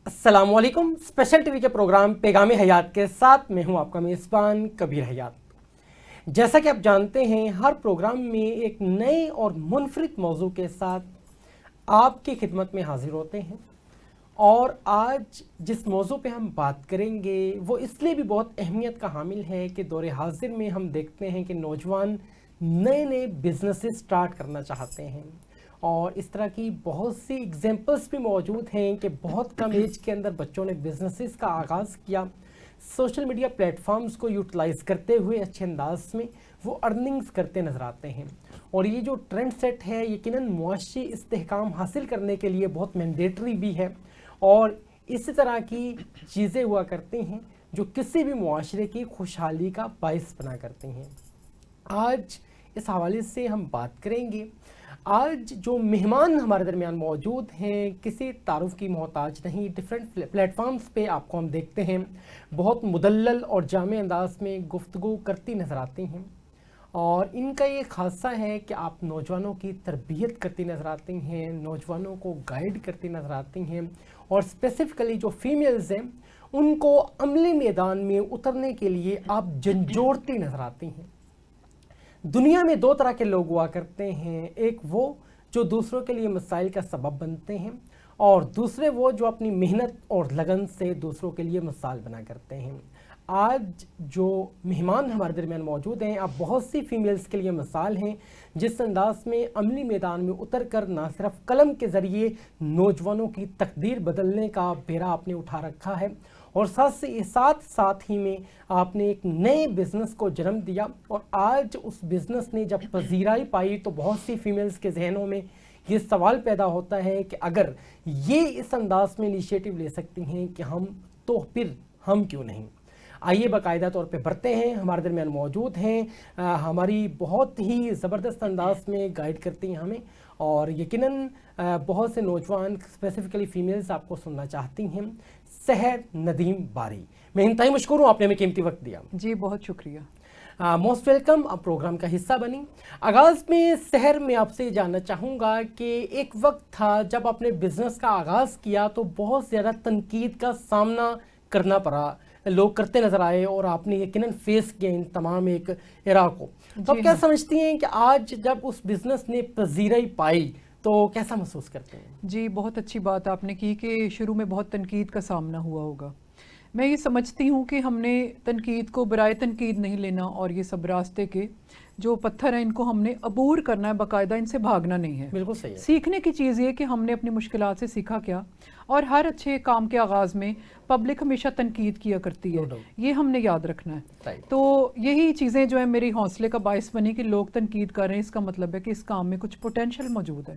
السلام علیکم۔ Special T V کے پروگرام پیغام حیات کے ساتھ میں ہوں آپ کا میزبان کبیر حیات۔ جیسا کہ آپ جانتے ہیں، ہر پروگرام میں ایک نئے اور منفرد موضوع کے ساتھ آپ کی خدمت میں حاضر ہوتے ہیں، اور آج جس موضوع پہ ہم بات کریں گے وہ اس لیے بھی بہت اہمیت کا حامل ہے کہ دور حاضر میں ہم دیکھتے ہیں کہ نوجوان نئے نئے بزنسز سٹارٹ کرنا چاہتے ہیں، اور اس طرح کی بہت سی ایگزامپلس بھی موجود ہیں کہ بہت کم ایج کے اندر بچوں نے بزنسز کا آغاز کیا، سوشل میڈیا پلیٹ فارمز کو یوٹیلائز کرتے ہوئے اچھے انداز میں وہ ارننگز کرتے نظر آتے ہیں۔ اور یہ جو ٹرینڈ سیٹ ہے یقیناً معاشی استحکام حاصل کرنے کے لیے بہت مینڈیٹری بھی ہے، اور اسی طرح کی چیزیں ہوا کرتی ہیں جو کسی بھی معاشرے کی خوشحالی کا باعث بنا کرتی ہیں۔ آج اس حوالے سے ہم بات کریں گے۔ آج جو مہمان ہمارے درمیان موجود ہیں کسی تعارف کی محتاج نہیں، ڈیفرنٹ پلیٹ فارمز پہ آپ کو ہم دیکھتے ہیں بہت مدلل اور جامع انداز میں گفتگو کرتی نظر آتی ہیں، اور ان کا یہ خاصہ ہے کہ آپ نوجوانوں کی تربیت کرتی نظر آتی ہیں، نوجوانوں کو گائیڈ کرتی نظر آتی ہیں، اور اسپیسیفکلی جو فیمیلز ہیں ان کو عملی میدان میں اترنے کے لیے آپ جھنجھوڑتی نظر آتی ہیں۔ دنیا میں دو طرح کے لوگ ہوا کرتے ہیں، ایک وہ جو دوسروں کے لیے مسائل کا سبب بنتے ہیں، اور دوسرے وہ جو اپنی محنت اور لگن سے دوسروں کے لیے مثال بنا کرتے ہیں۔ آج جو مہمان ہمارے درمیان موجود ہیں، آپ بہت سی فیمیلز کے لیے مثال ہیں جس انداز میں عملی میدان میں اتر کر نہ صرف قلم کے ذریعے نوجوانوں کی تقدیر بدلنے کا بیڑا آپ نے اٹھا رکھا ہے، اور ساتھ ہی میں آپ نے ایک نئے بزنس کو جنم دیا، اور آج اس بزنس نے جب پذیرائی پائی تو بہت سی فیمیلز کے ذہنوں میں یہ سوال پیدا ہوتا ہے کہ اگر یہ اس انداز میں انیشیٹو لے سکتی ہیں کہ تو پھر ہم کیوں نہیں۔ آئیے باقاعدہ طور پہ بڑھتے ہیں، ہمارے درمیان موجود ہیں، ہماری بہت ہی زبردست انداز میں گائیڈ کرتی ہیں ہمیں، اور یقیناً بہت سے نوجوان اسپیسیفکلی فیمیلز آپ کو سننا چاہتی ہیں۔ سحر ندیم باری، میں انتہائی مشکور ہوں، آپ نے ہمیں قیمتی وقت دیا۔ جی بہت شکریہ۔ موسٹ ویلکم، آپ پروگرام کا حصہ بنی۔ آغاز میں سحر میں آپ سے جاننا چاہوں گا کہ ایک وقت تھا جب آپ نے بزنس کا آغاز کیا تو بہت زیادہ تنقید کا سامنا کرنا پڑا، لوگ کرتے نظر آئے، اور آپ نے یقیناً فیس کیا ان تمام ایک ایرا کو۔ تو آپ کیا سمجھتی ہیں کہ آج جب اس بزنس نے پذیرائی پائی تو کیسا محسوس کرتے ہیں؟ جی بہت اچھی بات آپ نے کی کہ شروع میں بہت تنقید کا سامنا ہوا ہوگا۔ میں یہ سمجھتی ہوں کہ ہم نے تنقید کو برائے تنقید نہیں لینا، اور یہ سب راستے کے جو پتھر ہیں ان کو ہم نے عبور کرنا ہے، باقاعدہ ان سے بھاگنا نہیں ہے۔ بالکل صحیح ہے۔ سیکھنے کی چیز یہ کہ ہم نے اپنی مشکلات سے سیکھا کیا، اور ہر اچھے کام کے آغاز میں پبلک ہمیشہ تنقید کیا کرتی ہے، یہ ہم نے یاد رکھنا ہے۔ تو یہی چیزیں جو ہیں میری حوصلے کا باعث بنی کہ لوگ تنقید کر رہے ہیں، اس کا مطلب ہے کہ اس کام میں کچھ پوٹینشل موجود ہے۔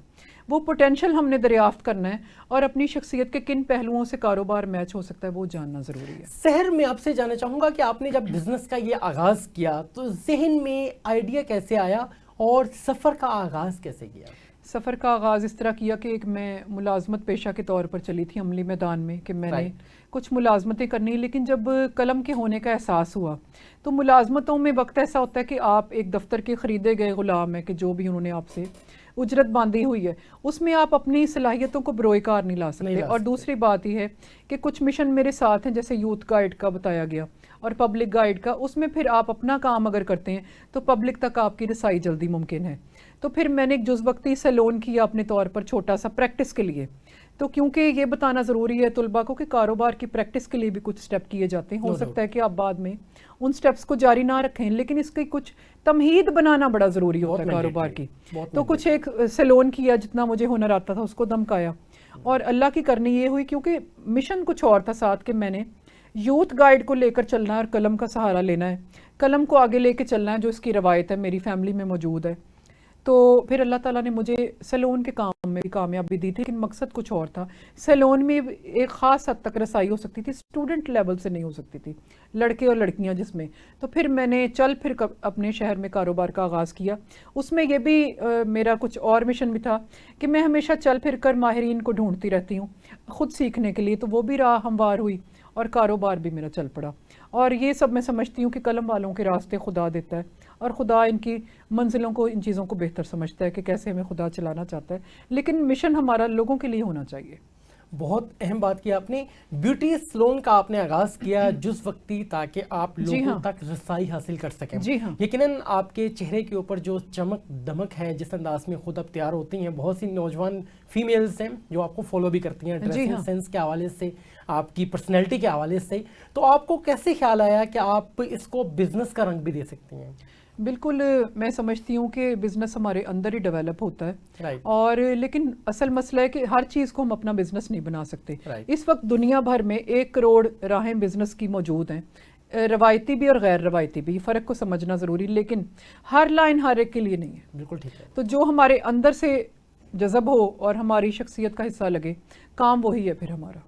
وہ پوٹینشل ہم نے دریافت کرنا ہے، اور اپنی شخصیت کے کن پہلوؤں سے کاروبار میچ ہو سکتا ہے وہ جاننا ضروری ہے۔ سحر میں آپ سے جاننا چاہوں گا کہ آپ نے جب بزنس کا یہ آغاز کیا تو ذہن میں آئیڈیا کیسے آیا اور سفر کا آغاز کیسے کیا؟ سفر کا آغاز اس طرح کیا کہ ایک میں ملازمت پیشہ کے طور پر چلی تھی عملی میدان میں، کہ میں نے کچھ ملازمتیں کرنی، لیکن جب قلم کے ہونے کا احساس ہوا تو ملازمتوں میں وقت ایسا ہوتا ہے کہ آپ ایک دفتر کے خریدے گئے غلام ہیں، کہ جو بھی انہوں نے آپ سے اجرت باندھی ہوئی ہے اس میں آپ اپنی صلاحیتوں کو بروئے کار نہیں لا سکتے۔ اور دوسری بات یہ ہے کہ کچھ مشن میرے ساتھ ہیں، جیسے یوتھ گائیڈ کا بتایا گیا اور پبلک گائیڈ کا، اس میں پھر آپ اپنا کام اگر کرتے ہیں تو پبلک تک آپ کی رسائی جلدی ممکن ہے۔ تو پھر میں نے ایک جز وقتی سیلون کیا اپنے طور پر چھوٹا سا پریکٹس کے لیے، تو کیونکہ یہ بتانا ضروری ہے طلباء کو کہ کاروبار کی پریکٹس کے لیے بھی کچھ سٹیپ کیے جاتے ہیں، ہو سکتا ہے کہ آپ بعد میں ان سٹیپس کو جاری نہ رکھیں، لیکن اس کی کچھ تمہید بنانا بڑا ضروری ہوتا ہے کاروبار کی۔ تو کچھ ایک سیلون کیا، جتنا مجھے ہنر آتا تھا اس کو دمکایا، اور اللہ کی کرنی یہ ہوئی کیونکہ مشن کچھ اور تھا ساتھ، کہ میں نے یوتھ گائیڈ کو لے کر چلنا ہے اور قلم کا سہارا لینا ہے، قلم کو آگے لے کے چلنا ہے، جو اس کی روایت ہے میری فیملی میں موجود ہے۔ تو پھر اللہ تعالیٰ نے مجھے سیلون کے کام میں بھی کامیابی دی تھی، لیکن مقصد کچھ اور تھا۔ سیلون میں ایک خاص حد تک رسائی ہو سکتی تھی، اسٹوڈنٹ لیول سے نہیں ہو سکتی تھی، لڑکے اور لڑکیاں جس میں۔ تو پھر میں نے پھر اپنے شہر میں کاروبار کا آغاز کیا۔ اس میں یہ بھی میرا کچھ اور مشن بھی تھا کہ میں ہمیشہ چل پھر کر ماہرین کو ڈھونڈتی رہتی ہوں خود سیکھنے کے لیے، تو وہ بھی راہ ہموار ہوئی اور کاروبار بھی میرا چل پڑا۔ اور یہ سب میں سمجھتی ہوں کہ قلم والوں کے راستے خدا دیتا ہے، اور خدا ان کی منزلوں کو، ان چیزوں کو بہتر سمجھتا ہے کہ کیسے ہمیں خدا چلانا چاہتا ہے، لیکن مشن ہمارا لوگوں کے لیے ہونا چاہیے۔ بہت اہم بات کی آپ نے، بیوٹی سلون کا آپ نے آغاز کیا جس وقتی تاکہ آپ لوگوں تک رسائی حاصل کر سکیں. جی ہاں، یقیناً آپ کے چہرے کے اوپر جو چمک دمک ہے جس انداز میں خود اب تیار ہوتی ہیں، بہت سی نوجوان فیمیلز ہیں جو آپ کو فالو بھی کرتی ہیں ڈریسنگ سینس کے حوالے سے، آپ کی پرسنالٹی کے حوالے سے. تو آپ کو کیسے خیال آیا کہ آپ اس کو بزنس کا رنگ بھی دے سکتی ہیں؟ بالکل میں سمجھتی ہوں کہ بزنس ہمارے اندر ہی ڈیولپ ہوتا ہے، Right. اور لیکن اصل مسئلہ ہے کہ ہر چیز کو ہم اپنا بزنس نہیں بنا سکتے. Right. اس وقت دنیا بھر میں 1 کروڑ راہیں بزنس کی موجود ہیں، روایتی بھی اور غیر روایتی بھی. فرق کو سمجھنا ضروری، لیکن ہر لائن ہر ایک کے لیے نہیں ہے. بالکل ٹھیک ہے. تو جو ہمارے اندر سے جذب ہو اور ہماری شخصیت کا حصہ لگے، کام وہی ہے پھر ہمارا.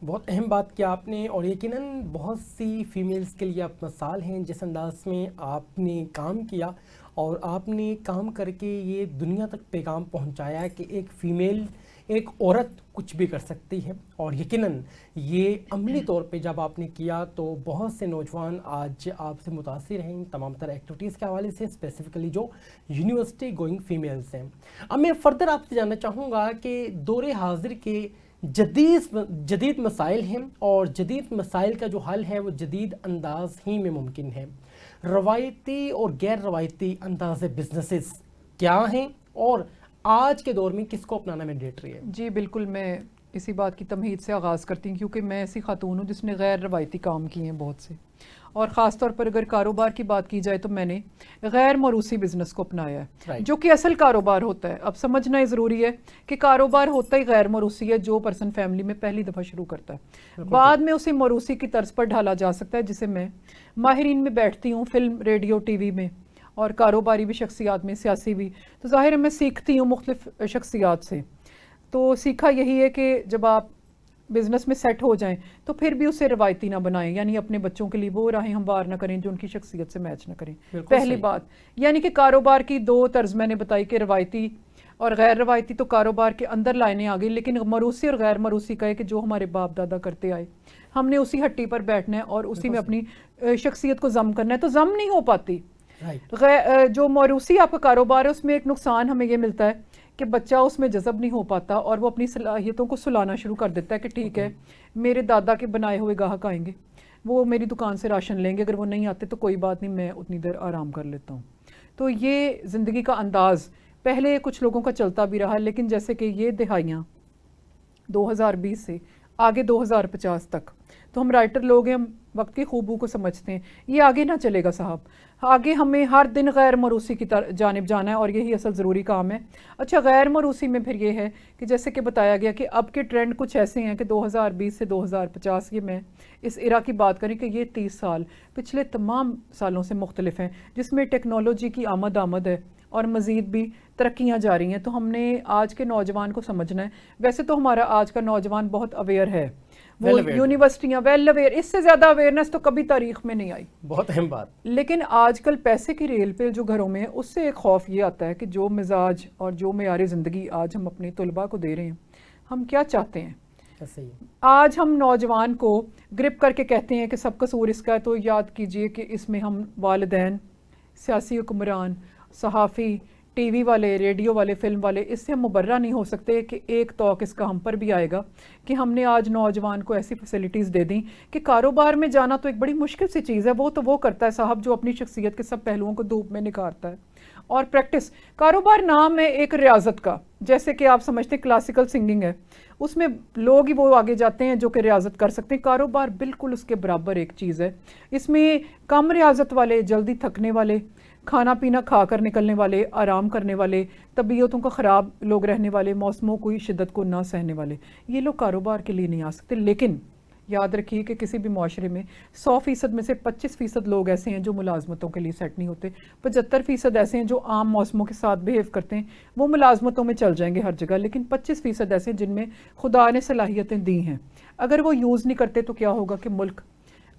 بہت اہم بات کیا آپ نے، اور یقیناً بہت سی فیمیلز کے لیے آپ مثال ہیں جس انداز میں آپ نے کام کیا، اور آپ نے کام کر کے یہ دنیا تک پیغام پہنچایا کہ ایک فیمیل، ایک عورت کچھ بھی کر سکتی ہے. اور یقیناً یہ عملی طور پہ جب آپ نے کیا تو بہت سے نوجوان آج آپ سے متاثر ہیں ان تمام تر ایکٹیویٹیز کے حوالے سے، اسپیسیفکلی جو یونیورسٹی گوئنگ فیمیلز ہیں. اب میں فردر آپ سے جاننا چاہوں گا کہ دور حاضر کے جدید مسائل ہیں، اور جدید مسائل کا جو حل ہے وہ جدید انداز ہی میں ممکن ہے. روایتی اور غیر روایتی انداز بزنسز کیا ہیں، اور آج کے دور میں کس کو اپنانا مینڈیٹری ہے؟ جی بالکل، میں اسی بات کی تمہید سے آغاز کرتی ہوں کیونکہ میں ایسی خاتون ہوں جس نے غیر روایتی کام کیے ہیں بہت سے، اور خاص طور پر اگر کاروبار کی بات کی جائے تو میں نے غیر موروثی بزنس کو اپنایا ہے، جو کہ اصل کاروبار ہوتا ہے. اب سمجھنا یہ ضروری ہے کہ کاروبار ہوتا ہی غیر موروثی ہے جو پرسن فیملی میں پہلی دفعہ شروع کرتا ہے، بعد میں اسے موروثی کی طرز پر ڈھالا جا سکتا ہے، جسے میں ماہرین میں بیٹھتی ہوں، فلم، ریڈیو، ٹی وی میں، اور کاروباری بھی شخصیات میں، سیاسی بھی. تو ظاہر ہے میں سیکھتی ہوں مختلف شخصیات سے. تو سیکھا یہی ہے کہ جب آپ بزنس میں سیٹ ہو جائیں تو پھر بھی اسے روایتی نہ بنائیں، یعنی اپنے بچوں کے لیے وہ راہیں ہموار نہ کریں جو ان کی شخصیت سے میچ نہ کریں. پہلی بات یعنی کہ کاروبار کی 2 طرز میں نے بتائی کہ روایتی اور غیر روایتی. تو کاروبار کے اندر لائنیں آ گئی، لیکن موروثی اور غیر موروثی کا ہے کہ جو ہمارے باپ دادا کرتے آئے ہم نے اسی ہٹی پر بیٹھنا ہے اور اسی میں اپنی شخصیت کو ضم کرنا ہے. تو ضم نہیں ہو پاتی. جو موروثی آپ کا کاروبار ہے اس میں ایک نقصان ہمیں یہ ملتا ہے کہ بچہ اس میں جذب نہیں ہو پاتا اور وہ اپنی صلاحیتوں کو سلانا شروع کر دیتا ہے کہ ٹھیک ہے میرے دادا کے بنائے ہوئے گاہک آئیں گے، وہ میری دکان سے راشن لیں گے، اگر وہ نہیں آتے تو کوئی بات نہیں، میں اتنی دیر آرام کر لیتا ہوں. تو یہ زندگی کا انداز پہلے کچھ لوگوں کا چلتا بھی رہا، لیکن جیسے کہ یہ دہائیاں 2020 سے آگے 2050 تک، تو ہم رائٹر لوگ ہیں، ہم وقت کی خوبوں کو سمجھتے ہیں، یہ آگے نہ چلے گا صاحب. آگے ہمیں ہر دن غیر موروثی کی جانب جانا ہے، اور یہی اصل ضروری کام ہے. اچھا، غیر موروثی میں پھر یہ ہے کہ جیسے کہ بتایا گیا کہ اب کے ٹرینڈ کچھ ایسے ہیں کہ 2020 سے 2050، یہ میں اس ایرا کی بات کریں کہ یہ 30 سال پچھلے تمام سالوں سے مختلف ہیں، جس میں ٹیکنالوجی کی آمد ہے اور مزید بھی ترقیاں جاری ہیں. تو ہم نے آج کے نوجوان کو سمجھنا ہے. ویسے تو ہمارا آج کا نوجوان بہت اویئر ہے، وہ یونیورسٹیاں ویل اویئر، اس سے زیادہ اویئرنیس تو کبھی تاریخ میں نہیں آئی. بہت اہم بات. لیکن آج کل پیسے کی ریل پہ جو گھروں میں ہے اس سے ایک خوف یہ آتا ہے کہ جو مزاج اور جو معیار زندگی آج ہم اپنے طلباء کو دے رہے ہیں، ہم کیا چاہتے ہیں. آج ہم نوجوان کو گرپ کر کے کہتے ہیں کہ سب قصور اس کا ہے، تو یاد کیجئے کہ اس میں ہم والدین، سیاسی حکمران، صحافی، ٹی وی والے، ریڈیو والے، فلم والے، اس سے ہم مبرہ نہیں ہو سکتے کہ ایک توق اس کا ہم پر بھی آئے گا کہ ہم نے آج نوجوان کو ایسی فیسلٹیز دے دیں کہ کاروبار میں جانا تو ایک بڑی مشکل سی چیز ہے، وہ تو وہ کرتا ہے صاحب جو اپنی شخصیت کے سب پہلوؤں کو دھوپ میں نکھارتا ہے. اور پریکٹس، کاروبار نام ہے ایک ریاضت کا، جیسے کہ آپ سمجھتے ہیں کلاسیکل سنگنگ ہے، اس میں لوگ ہی وہ آگے جاتے ہیں جو کہ ریاضت کر سکتے ہیں. کاروبار بالکل اس کے برابر ایک چیز ہے. اس میں کم ریاضت والے، جلدی تھکنے والے، کھانا پینا کھا کر نکلنے والے، آرام کرنے والے، طبیعتوں کا خراب لوگ رہنے والے، موسموں کی شدت کو نہ سہنے والے، یہ لوگ کاروبار کے لیے نہیں آ سکتے. لیکن یاد رکھیے کہ کسی بھی معاشرے میں 100% میں سے 25% لوگ ایسے ہیں جو ملازمتوں کے لیے سیٹ نہیں ہوتے، 75% ایسے ہیں جو عام موسموں کے ساتھ بیہیو کرتے ہیں، وہ ملازمتوں میں چل جائیں گے ہر جگہ، لیکن 25% ایسے ہیں جن میں خدا نے صلاحیتیں دی ہیں. اگر وہ یوز نہیں کرتے تو کیا ہوگا کہ ملک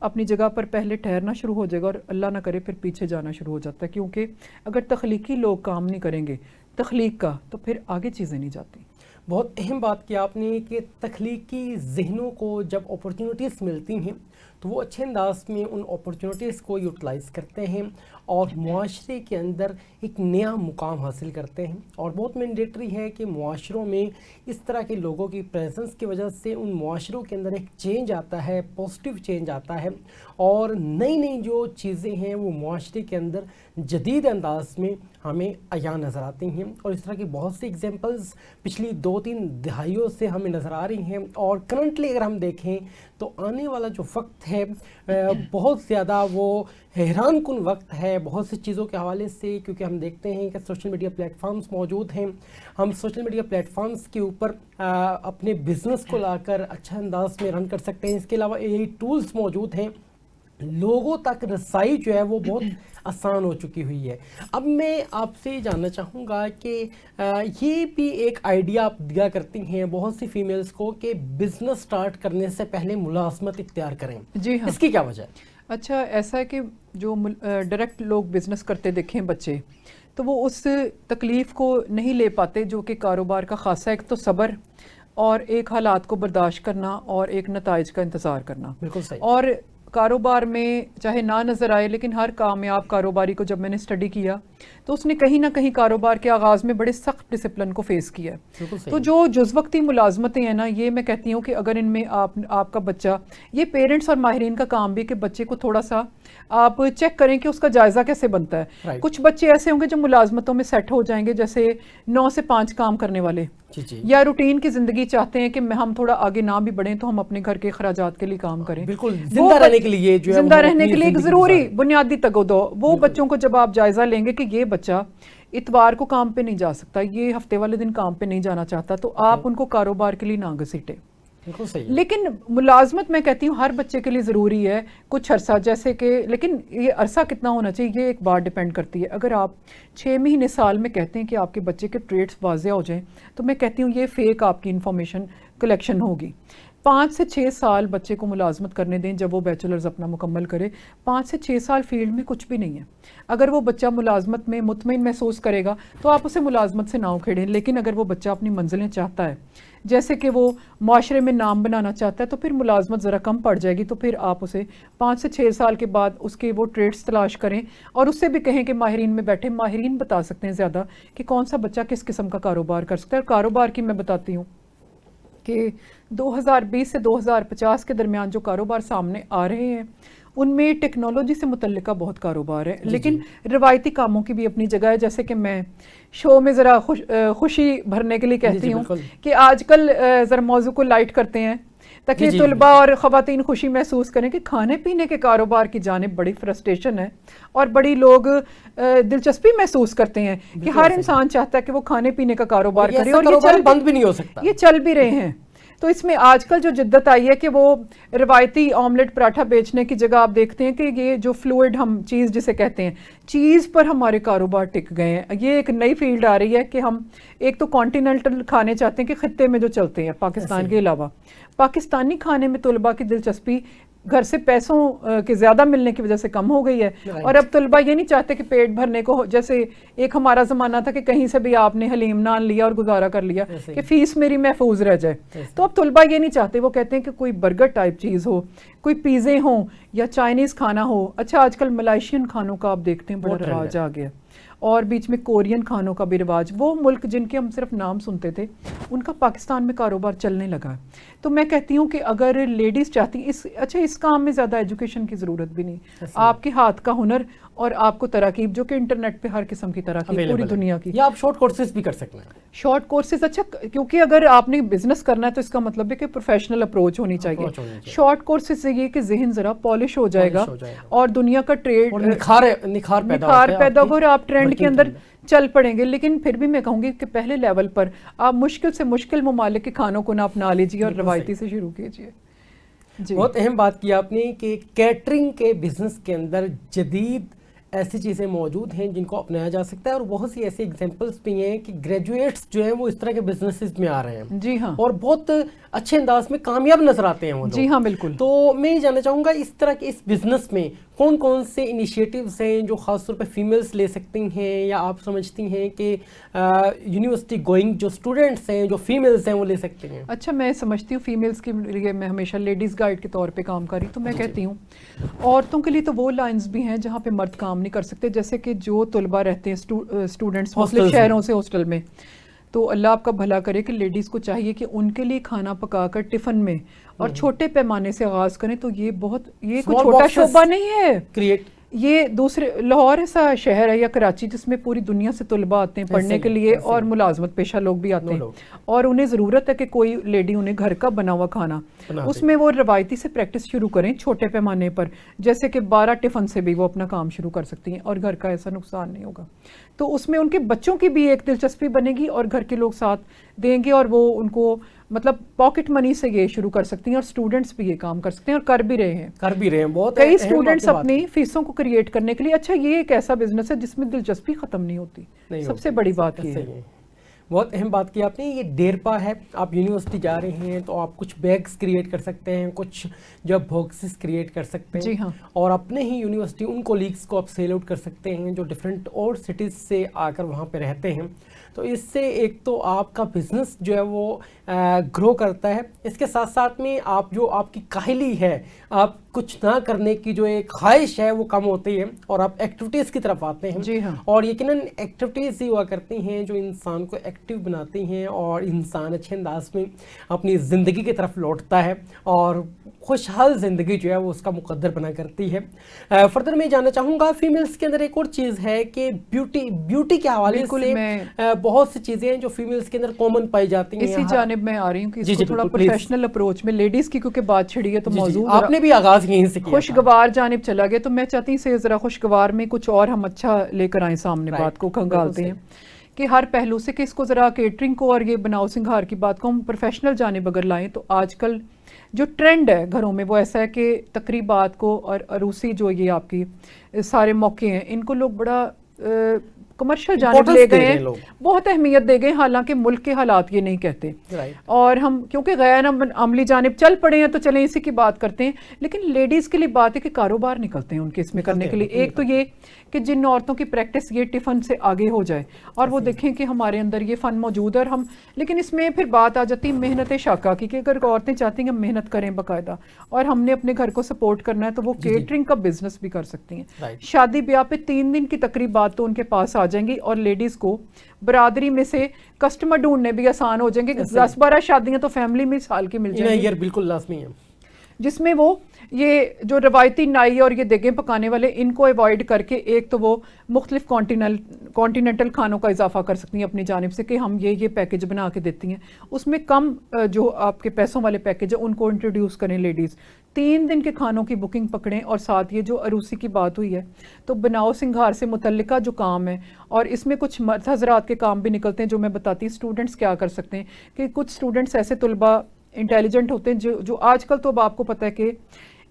اپنی جگہ پر پہلے ٹھہرنا شروع ہو جائے گا اور اللہ نہ کرے پھر پیچھے جانا شروع ہو جاتا ہے. کیونکہ اگر تخلیقی لوگ کام نہیں کریں گے تخلیق کا تو پھر آگے چیزیں نہیں جاتی. بہت اہم بات کیا آپ نے کہ تخلیقی ذہنوں کو جب اپورچونٹیز ملتی ہیں تو وہ اچھے انداز میں ان اپرچونیٹیز کو یوٹیلائز کرتے ہیں اور معاشرے کے اندر ایک نیا مقام حاصل کرتے ہیں. اور بہت مینڈیٹری ہے کہ معاشروں میں اس طرح کے لوگوں کی پریزنس کی وجہ سے ان معاشروں کے اندر ایک چینج آتا ہے, پازیٹیو چینج آتا ہے, اور نئی نئی جو چیزیں ہیں وہ معاشرے کے اندر جدید انداز میں ہمیں عیاں نظر آتی ہیں. اور اس طرح کی بہت سی ایگزامپلز پچھلی 2-3 دہائیوں سے ہمیں نظر آ رہی ہیں. اور کرنٹلی اگر ہم دیکھیں تو آنے والا جو وقت ہے بہت زیادہ وہ حیران کن وقت ہے بہت سی چیزوں کے حوالے سے, کیونکہ ہم دیکھتے ہیں کہ سوشل میڈیا پلیٹ فارمز موجود ہیں. ہم سوشل میڈیا پلیٹ فارمز کے اوپر اپنے بزنس کو لا کر اچھا انداز میں رن کر سکتے ہیں. اس کے علاوہ AI ٹولز موجود ہیں, لوگوں تک رسائی جو ہے وہ بہت آسان ہو چکی ہوئی ہے. اب میں آپ سے جاننا چاہوں گا کہ یہ بھی ایک آئیڈیا آپ دیا کرتی ہیں بہت سی فیمیلز کو کہ بزنس سٹارٹ کرنے سے پہلے ملازمت اختیار کریں. جی ہاں, اس کی کیا وجہ ہے؟ اچھا ایسا ہے کہ جو ڈائریکٹ لوگ بزنس کرتے دیکھیں بچے, تو وہ اس تکلیف کو نہیں لے پاتے جو کہ کاروبار کا خاصہ. ایک تو صبر اور ایک حالات کو برداشت کرنا اور ایک نتائج کا انتظار کرنا. بالکل صحیح. اور کاروبار میں چاہے نہ نظر آئے لیکن ہر کامیاب کاروباری کو جب میں نے اسٹڈی کیا تو اس نے کہیں نہ کہیں کاروبار کے آغاز میں بڑے سخت ڈسپلن کو فیس کیا ہے. تو جو جز وقتی ملازمتیں ہیں نا, یہ میں کہتی ہوں کہ اگر ان میں آپ کا بچہ, یہ پیرنٹس اور ماہرین کا کام بھی کہ بچے کو تھوڑا سا آپ چیک کریں کہ اس کا جائزہ کیسے بنتا ہے. کچھ بچے ایسے ہوں گے جو ملازمتوں میں سیٹ ہو جائیں گے, جیسے 9 سے 5 کام کرنے والے, یا روٹین کی زندگی چاہتے ہیں کہ ہم تھوڑا آگے نہ بھی بڑھیں تو ہم اپنے گھر کے اخراجات کے لیے کام کریں. بالکل زندہ رہنے کے لیے جو ہے زندہ رہنے کے لیے ایک ضروری بنیادی تگودو. وہ بچوں کو جب آپ جائزہ لیں گے کہ یہ بچہ اتوار کو کام پہ نہیں جا سکتا, یہ ہفتے والے دن کام پہ نہیں جانا چاہتا, تو آپ ان کو کاروبار کے لیے نہ گھسیٹیں. لیکن ملازمت میں کہتی ہوں ہر بچے کے لیے ضروری ہے کچھ عرصہ, جیسے کہ لیکن یہ عرصہ کتنا ہونا چاہیے یہ ایک بار ڈیپینڈ کرتی ہے. اگر آپ 6 مہینے سال میں کہتے ہیں کہ آپ کے بچے کے ٹریٹس واضح ہو جائیں تو میں کہتی ہوں یہ فیک آپ کی انفارمیشن کلیکشن ہوگی. 5 سے 6 سال بچے کو ملازمت کرنے دیں جب وہ بیچلرز اپنا مکمل کرے. 5 سے 6 سال فیلڈ میں کچھ بھی نہیں ہے. اگر وہ بچہ ملازمت میں مطمئن محسوس کرے گا تو آپ اسے ملازمت سے نہ اکھیڑیں. لیکن اگر وہ بچہ اپنی منزلیں چاہتا ہے, جیسے کہ وہ معاشرے میں نام بنانا چاہتا ہے, تو پھر ملازمت ذرا کم پڑ جائے گی. تو پھر آپ اسے 5 سے 6 سال کے بعد اس کے وہ ٹریڈس تلاش کریں اور اس سے بھی کہیں کہ ماہرین میں بیٹھے, ماہرین بتا سکتے ہیں زیادہ کہ کون سا بچہ کس قسم کا کاروبار کر سکتا ہے. اور کاروبار کی میں بتاتی ہوں کہ 2020 سے 2050 کے درمیان جو کاروبار سامنے آ رہے ہیں ان میں ٹیکنالوجی سے متعلقہ بہت کاروبار ہے, لیکن روایتی کاموں کی بھی اپنی جگہ ہے. جیسے کہ میں شو میں ذرا خوشی بھرنے کے لیے کہتی ہوں کہ آج کل ذرا موضوع کو لائٹ کرتے ہیں تاکہ طلباء اور خواتین خوشی محسوس کریں کہ کھانے پینے کے کاروبار کی جانب بڑی فرسٹریشن ہے اور بڑی لوگ دلچسپی محسوس کرتے ہیں کہ ہر انسان چاہتا ہے کہ وہ کھانے پینے کا کاروبار کرے, اور یہ بند بھی نہیں ہو سکتا, یہ چل بھی رہے ہیں. تو اس میں آج کل جو جدت آئی ہے کہ وہ روایتی آملیٹ پراٹھا بیچنے کی جگہ آپ دیکھتے ہیں کہ یہ جو فلوئڈ ہم چیز جسے کہتے ہیں, چیز پر ہمارے کاروبار ٹک گئے ہیں. یہ ایک نئی فیلڈ آ رہی ہے کہ ہم ایک تو کانٹیننٹل کھانے چاہتے ہیں کہ خطے میں جو چلتے ہیں پاکستان کے علاوہ, پاکستانی کھانے میں طلباء کی دلچسپی گھر سے پیسوں کے زیادہ ملنے کی وجہ سے کم ہو گئی ہے. اور اب طلباء یہ نہیں چاہتے کہ پیٹ بھرنے کو, جیسے ایک ہمارا زمانہ تھا کہ کہیں سے بھی آپ نے حلیم نان لیا اور گزارا کر لیا کہ فیس میری محفوظ رہ جائے, تو اب طلباء یہ نہیں چاہتے. وہ کہتے ہیں کہ کوئی برگر ٹائپ چیز ہو, کوئی پیزے ہوں یا چائنیز کھانا ہو. اچھا آج کل ملائیشین کھانوں کا آپ دیکھتے ہیں بڑا رواج آ گیا, اور بیچ میں کورین کھانوں کا بھی رواج. وہ ملک جن کے ہم صرف نام سنتے تھے ان کا پاکستان میں کاروبار چلنے لگا ہے. تو میں کہتی ہوں کہ اگر لیڈیز چاہتی اچھا اس کام میں زیادہ ایجوکیشن کی ضرورت بھی نہیں, آپ کے ہاتھ کا ہنر اور آپ کو تراکیب جو کہ انٹرنیٹ پہ ہر قسم کی تراکیب پوری دنیا کی, یا آپ شارٹ کورسز بھی کر سکتے ہیں. شارٹ کورسز اچھا, کیونکہ اگر آپ نے بزنس کرنا ہے تو اس کا مطلب ہے کہ پروفیشنل اپروچ ہونی چاہیے. شارٹ کورسز سے یہ کہ ذہن ذرا پالش ہو جائے گا اور دنیا کا ٹریڈ نکھار پیدا ہو, اور آپ ٹرینڈ کے اندر چل پڑیں گے. لیکن پھر بھی میں کہوں گی کہ پہلے لیول پر آپ مشکل سے مشکل ممالک کے کھانوں کو نہ اپنا لیجیے اور روایتی سے شروع کیجیے. بہت اہم بات کی آپ نے کہ کیٹرنگ کے بزنس کے اندر جدید ایسی چیزیں موجود ہیں جن کو اپنایا جا سکتا ہے, اور بہت سی ایسی ایگزامپلس بھی ہیں کہ گریجویٹس جو ہیں وہ اس طرح کے بزنسز میں آ رہے ہیں. جی ہاں, اور بہت اچھے انداز میں کامیاب نظر آتے ہیں وہ لوگ. جی ہاں بالکل. تو میں یہ جاننا چاہوں گا اس طرح کے اس بزنس میں کون کون سے انیشیٹیوز ہیں جو خاص طور پہ فیمیلز لے سکتی ہیں, یا آپ سمجھتی ہیں کہ یونیورسٹی گوئنگ جو اسٹوڈنٹس ہیں, جو فیمیلز ہیں, وہ لے سکتے ہیں؟ اچھا, میں سمجھتی ہوں فیمیلز کے لیے میں ہمیشہ لیڈیز گائیڈ کے طور پہ کام کری, تو میں کہتی ہوں عورتوں کے لیے تو وہ لائنز بھی ہیں جہاں پہ مرد کام نہیں کر سکتے, جیسے کہ جو طلبہ رہتے ہیں اسٹوڈنٹس مختلف شہروں سے ہاسٹل میں, تو اللہ آپ کا بھلا کرے کہ لیڈیز کو چاہیے کہ ان کے لیے کھانا پکا کر ٹفن میں اور چھوٹے پیمانے سے آغاز کریں. تو یہ کوئی چھوٹا شعبہ نہیں ہے کریٹ. یہ دوسرے لاہور ایسا شہر ہے یا کراچی جس میں پوری دنیا سے طلباء آتے ہیں پڑھنے کے لیے, اور ملازمت پیشہ لوگ بھی آتے ہیں, اور انہیں ضرورت ہے کہ کوئی لیڈی انہیں گھر کا بنا ہوا کھانا, اس میں وہ روایتی سے پریکٹس شروع کریں چھوٹے پیمانے پر, جیسے کہ 12 ٹفن سے بھی وہ اپنا کام شروع کر سکتی ہیں اور گھر کا ایسا نقصان نہیں ہوگا. تو اس میں ان کے بچوں کی بھی ایک دلچسپی بنے گی اور گھر کے لوگ ساتھ دیں گے, اور وہ ان کو مطلب پاکٹ منی سے یہ شروع کر سکتی ہیں, اور اسٹوڈنٹس بھی یہ کام کر سکتے ہیں اور کر بھی رہے ہیں. بہت کئی اسٹوڈنٹس اپنی فیسوں کو کریٹ کرنے کے لیے, اچھا یہ ایک ایسا بزنس ہے جس میں دلچسپی ختم نہیں ہوتی, سب سے بڑی بات یہ ہے. بہت اہم بات کی آپ نے. یہ دیرپا ہے, آپ یونیورسٹی جا رہے ہیں تو آپ کچھ بیگز کریٹ کر سکتے ہیں, کچھ جو باکسز کریٹ کر سکتے ہیں, جی ہاں, اور اپنے ہی یونیورسٹی ان کولیگس کو آپ سیل آؤٹ کر سکتے ہیں جو ڈفرینٹ اور سٹیز سے آ کر وہاں پہ رہتے ہیں. تو اس سے ایک تو آپ کا بزنس جو ہے وہ گرو کرتا ہے, اس کے ساتھ ساتھ میں آپ کی کاہلی ہے, آپ کچھ نہ کرنے کی جو ایک خواہش ہے وہ کم ہوتی ہے, اور آپ ایکٹیویٹیز کی طرف آتے ہیں. جی ہاں, اور یقیناً ایکٹیویٹیز ہی ہوا کرتی ہیں جو انسان کو ایکٹیو بناتی ہیں, اور انسان اچھے انداز میں اپنی زندگی کی طرف لوٹتا ہے, اور خوشحال زندگی جو ہے وہ اس کا مقدر بنا کرتی ہے. فردر میں جاننا چاہوں گا فیمیلز کے اندر ایک اور چیز ہے کہ بیوٹی کے حوالے سے بہت سی چیزیں ہیں جو فیمیلز کے اندر کامن پائی جاتی ہیں. اسی جانب میں آ رہی ہوں کہ اس کو تھوڑا پروفیشنل اپروچ میں لیڈیز کی کیونکہ بات چھڑی ہے تو موضوع آپ نے بھی آغاز یہیں سے کیا, خوشگوار جانب چلا گیا, تو میں چاہتی ہوں سے ذرا خوشگوار میں کچھ اور ہم اچھا لے کر آئیں سامنے, بات کو کھنگالتے ہیں کہ ہر پہلو سے کہ اس کو ذرا کیٹرنگ کو اور یہ بناؤ سنگھار کی بات کو ہم پروفیشنل جانب اگر لائیں, تو آج کل جو ٹرینڈ ہے گھروں میں وہ ایسا ہے کہ تقریبات کو اور عروسی جو یہ آپ کی سارے موقع ہیں ان کو لوگ بڑا کمرشل جانب لے گئے ہیں, بہت اہمیت دے گئے, حالانکہ ملک کے حالات یہ نہیں کہتے, اور ہم کیونکہ غیر عملی جانب چل پڑے ہیں تو چلیں اسی کی بات کرتے ہیں. لیکن لیڈیز کے لیے بات ہے کہ کاروبار نکلتے ہیں ان کے اس میں کرنے کے لیے. ایک تو یہ کہ جن عورتوں کی پریکٹس یہ ٹفن سے آگے ہو جائے اور وہ دیکھیں کہ ہمارے اندر یہ فن موجود ہے, اور ہم لیکن اس میں پھر بات آ جاتی ہے محنت شاکہ کی, کہ اگر عورتیں چاہتی ہیں ہم محنت کریں باقاعدہ اور ہم نے اپنے گھر کو سپورٹ کرنا ہے تو وہ کیٹرنگ کا بزنس بھی کر سکتی ہیں. شادی بیاہ پہ 3 دن کی تقریبات تو ان کے پاس آ جائیں گی, اور لیڈیز کو برادری میں سے کسٹمر ڈھونڈنے بھی آسان ہو جائیں گے. 10-12 شادیاں تو فیملی میں سال کی مل جائیں گی, بالکل لازمی ہے, جس میں وہ یہ جو روایتی نائی اور یہ دیگیں پکانے والے ان کو ایوائڈ کر کے ایک تو وہ مختلف کانٹیننٹل کھانوں کا اضافہ کر سکتی ہیں اپنی جانب سے کہ ہم یہ پیکج بنا کے دیتی ہیں. اس میں کم جو آپ کے پیسوں والے پیکج ہیں ان کو انٹروڈیوس کریں لیڈیز. 3 دن کے کھانوں کی بکنگ پکڑیں, اور ساتھ یہ جو عروسی کی بات ہوئی ہے تو بناؤ سنگھار سے متعلقہ جو کام ہے, اور اس میں کچھ مرد حضرات کے کام بھی نکلتے ہیں جو میں بتاتی ہوں اسٹوڈنٹس کیا کر سکتے ہیں. کہ کچھ اسٹوڈنٹس ایسے طلباء انٹیلیجنٹ ہوتے ہیں جو آج کل تو اب آپ کو پتہ ہے کہ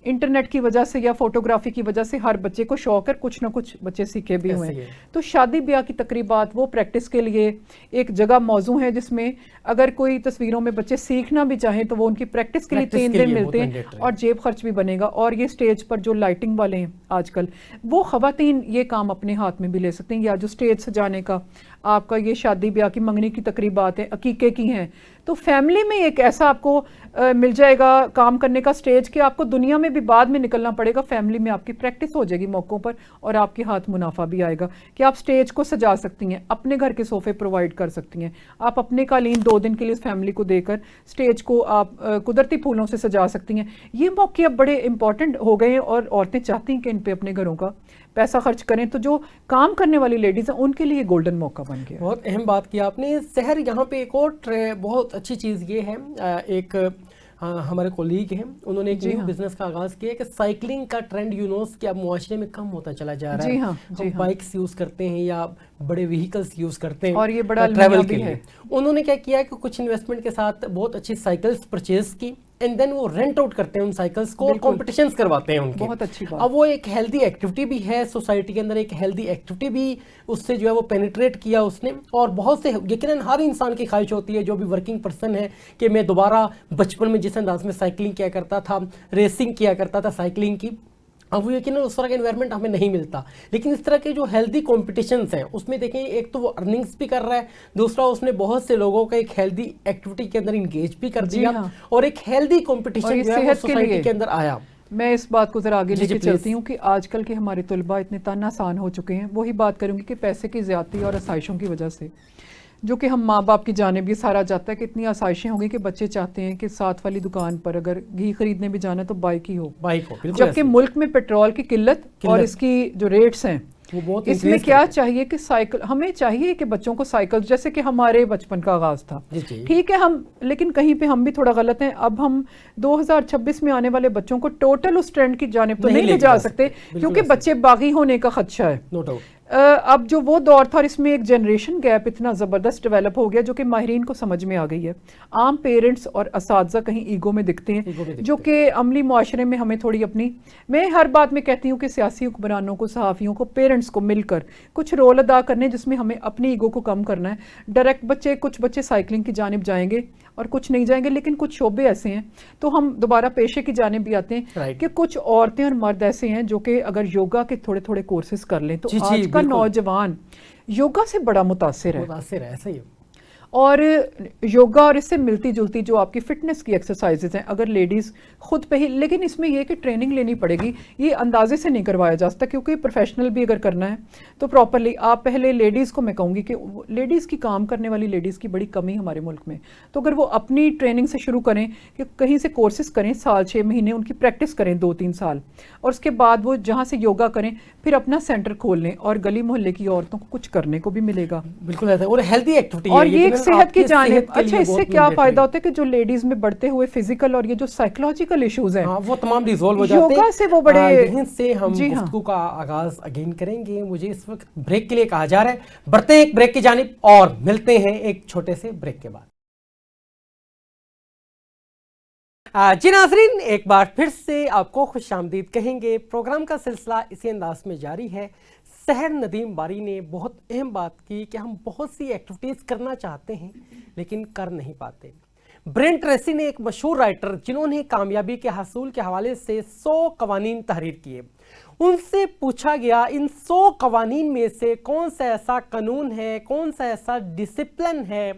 انٹرنیٹ کی وجہ سے یا فوٹوگرافی کی وجہ سے ہر بچے کو شوق ہے, کچھ نہ کچھ بچے سیکھے بھی ہوئے ہیں. تو شادی بیاہ کی تقریبات وہ پریکٹس کے لیے ایک جگہ موزوں ہے جس میں اگر کوئی تصویروں میں بچے سیکھنا بھی چاہیں تو وہ ان کی پریکٹس کے لیے 3 دن ملتے ہیں, اور جیب خرچ بھی بنے گا. اور یہ سٹیج پر جو لائٹنگ والے ہیں آج کل وہ خواتین یہ کام اپنے ہاتھ میں بھی لے سکتے ہیں, یا جو سٹیج سجانے کا آپ کا یہ شادی بیاہ کی منگنی کی تقریبات ہیں, عقیقے کی ہیں, تو فیملی میں ایک ایسا آپ کو مل جائے گا کام کرنے کا سٹیج کہ آپ کو دنیا میں بھی بعد میں نکلنا پڑے گا, فیملی میں آپ کی پریکٹس ہو جائے گی موقعوں پر, اور آپ کے ہاتھ منافع بھی آئے گا کہ آپ سٹیج کو سجا سکتی ہیں, اپنے گھر کے صوفے پرووائڈ کر سکتی ہیں, آپ اپنے قالین 2 دن کے لیے فیملی کو دے کر سٹیج کو آپ قدرتی پھولوں سے سجا سکتی ہیں. یہ موقع اب بڑے امپورٹنٹ ہو گئے ہیں, اور عورتیں چاہتی ہیں کہ ان پہ اپنے گھروں کا پیسہ خرچ کریں, تو جو کام کرنے والی لیڈیز ہیں ان کے لیے گولڈن موقع بن گیا. بہت اہم بات کی آپ نے. سحر یہاں پہ ایک اور بہت اچھی چیز یہ ہے, ایک ہمارے کولیگ ہیں انہوں نے ایک نیو بزنس کا آغاز کیا کہ سائیکلنگ کا ٹرینڈ یونوس کے اب معاشرے میں کم ہوتا چلا جا رہا ہے. ہم بائکس یوز کرتے ہیں یا بڑے وہیکلس یوز کرتے ہیں, اور یہ بڑا ٹریول کے لیے. انہوں نے کیا کیا کہ کچھ انویسٹمنٹ کے ساتھ بہت اچھی سائیکلز پرچیز کی, اینڈ دین وہ رینٹ آؤٹ کرتے ہیں ان سائیکلس کو اور کمپٹیشنز کرواتے ہیں ان کے. بہت اچھی بات. اب وہ ایک ہیلدی ایکٹیویٹی بھی ہے سوسائٹی کے اندر, ایک ہیلدی ایکٹیویٹی بھی اس سے جو ہے وہ پینیٹریٹ کیا اس نے. اور بہت سے یقیناً ہر انسان کی خواہش ہوتی ہے جو بھی ورکنگ پرسن ہے کہ میں دوبارہ بچپن میں جس انداز میں سائیکلنگ کیا کرتا تھا, ریسنگ کیا کرتا تھا سائیکلنگ کی, اب وہ یقیناً اس طرح کا انوائرمنٹ ہمیں نہیں ملتا. لیکن اس طرح کے جو ہیلدی کمپٹیشنز ہیں اس میں دیکھیں ایک تو وہ ارننگس بھی کر رہا ہے, دوسرا اس نے بہت سے لوگوں کا ایک ہیلدی ایکٹیویٹی کے اندر انگیج بھی کر دیا اور ایک ہیلدی کمپٹیشن جو ہے وہ سوسائٹی کے اندر آیا. میں اس بات کو ذرا آگے لے کے چلتی ہوں کہ آج کل کے ہمارے طلباء اتنے تن آسان ہو چکے ہیں. وہی بات کروں گی کہ پیسے کی زیادتی اور آسائشوں کی وجہ سے جو کہ ہم ماں باپ کی جانب یہ سارا جاتا ہے کہ اتنی آسائشیں ہوں گی کہ بچے چاہتے ہیں کہ ساتھ والی دکان پر اگر گھی خریدنے بھی جانا ہے تو بائک ہی ہو, جبکہ ملک میں پیٹرول کی قلت اور اس کی جو ریٹس ہیں اس میں کیا چاہیے کہ سائیکل, ہمیں چاہیے کہ بچوں کو سائیکل, جیسے کہ ہمارے بچپن کا آغاز تھا ٹھیک ہے ہم, لیکن کہیں پہ ہم بھی تھوڑا غلط ہیں. اب ہم 2026 میں آنے والے بچوں کو ٹوٹل اس ٹرینڈ کی جانب تو نہیں لے جا سکتے کیونکہ بچے باغی ہونے کا خدشہ ہے. اب جو وہ دور تھا اور اس میں ایک جنریشن گیپ اتنا زبردست ڈیولپ ہو گیا جو کہ ماہرین کو سمجھ میں آ گئی ہے. عام پیرنٹس اور اساتذہ کہیں ایگو میں دکھتے ہیں جو کہ عملی معاشرے میں ہمیں تھوڑی اپنی, میں ہر بات میں کہتی ہوں کہ سیاسی حکمرانوں کو, صحافیوں کو, پیرنٹس کو مل کر کچھ رول ادا کرنے جس میں ہمیں اپنی ایگو کو کم کرنا ہے. ڈائریکٹ بچے, کچھ بچے سائیکلنگ کی جانب جائیں گے اور کچھ نہیں جائیں گے, لیکن کچھ شعبے ایسے ہیں تو ہم دوبارہ پیشے کی جانب بھی آتے ہیں کہ کچھ عورتیں اور مرد ایسے ہیں جو کہ اگر یوگا کے تھوڑے تھوڑے کورسز کر لیں تو آج کا نوجوان یوگا سے بڑا متاثر ہے. ایسا ہی اور یوگا اور اس سے ملتی جلتی جو آپ کی فٹنس کی ایکسرسائزز ہیں اگر لیڈیز خود پہ ہی, لیکن اس میں یہ کہ ٹریننگ لینی پڑے گی, یہ اندازے سے نہیں کروایا جا سکتا کیونکہ پروفیشنل بھی اگر کرنا ہے تو پراپرلی آپ پہلے لیڈیز کو, میں کہوں گی کہ لیڈیز کی کام کرنے والی لیڈیز کی بڑی کمی ہمارے ملک میں, تو اگر وہ اپنی ٹریننگ سے شروع کریں کہ کہیں سے کورسز کریں, سال 6 مہینے ان کی پریکٹس کریں 2-3 سال, اور اس کے بعد وہ جہاں سے یوگا کریں پھر اپنا سینٹر کھول لیں اور گلی محلے کی عورتوں کو کچھ کرنے کو بھی ملے گا. بالکل ایسا, اور ہیلدی ایکٹیویٹی اور یہ صحت کی جانب. اچھا اس سے کیا فائدہ ہوتا ہے کہ جو لیڈیز میں بڑھتے ہوئے فزیکل اور یہ جو سائیکولوجیکل ایشوز ہیں وہ تمام ریزولو ہو جاتے ہیں یوگا سے. وہ بڑے یہیں سے ہم گفتگو کا آغاز اگین کریں گے. مجھے اس وقت بریک کے لیے کہا جا رہا ہے, بڑھتے ہیں ایک بریک کی جانب اور ملتے ہیں ایک چھوٹے سے بریک کے بعد. جی ناظرین, ایک بار پھر سے آپ کو خوش آمدید کہیں گے. پروگرام کا سلسلہ اسی انداز میں جاری ہے. سحر ندیم باری نے بہت اہم بات کی کہ ہم بہت سی ایکٹیویٹیز کرنا چاہتے ہیں لیکن کر نہیں پاتے. برین ٹریسی نے ایک مشہور رائٹر جنہوں نے کامیابی کے حصول کے حوالے سے 100 قوانین تحریر کیے, ان سے پوچھا گیا ان 100 قوانین میں سے کون سا ایسا قانون ہے, کون سا ایسا ڈسپلن ہے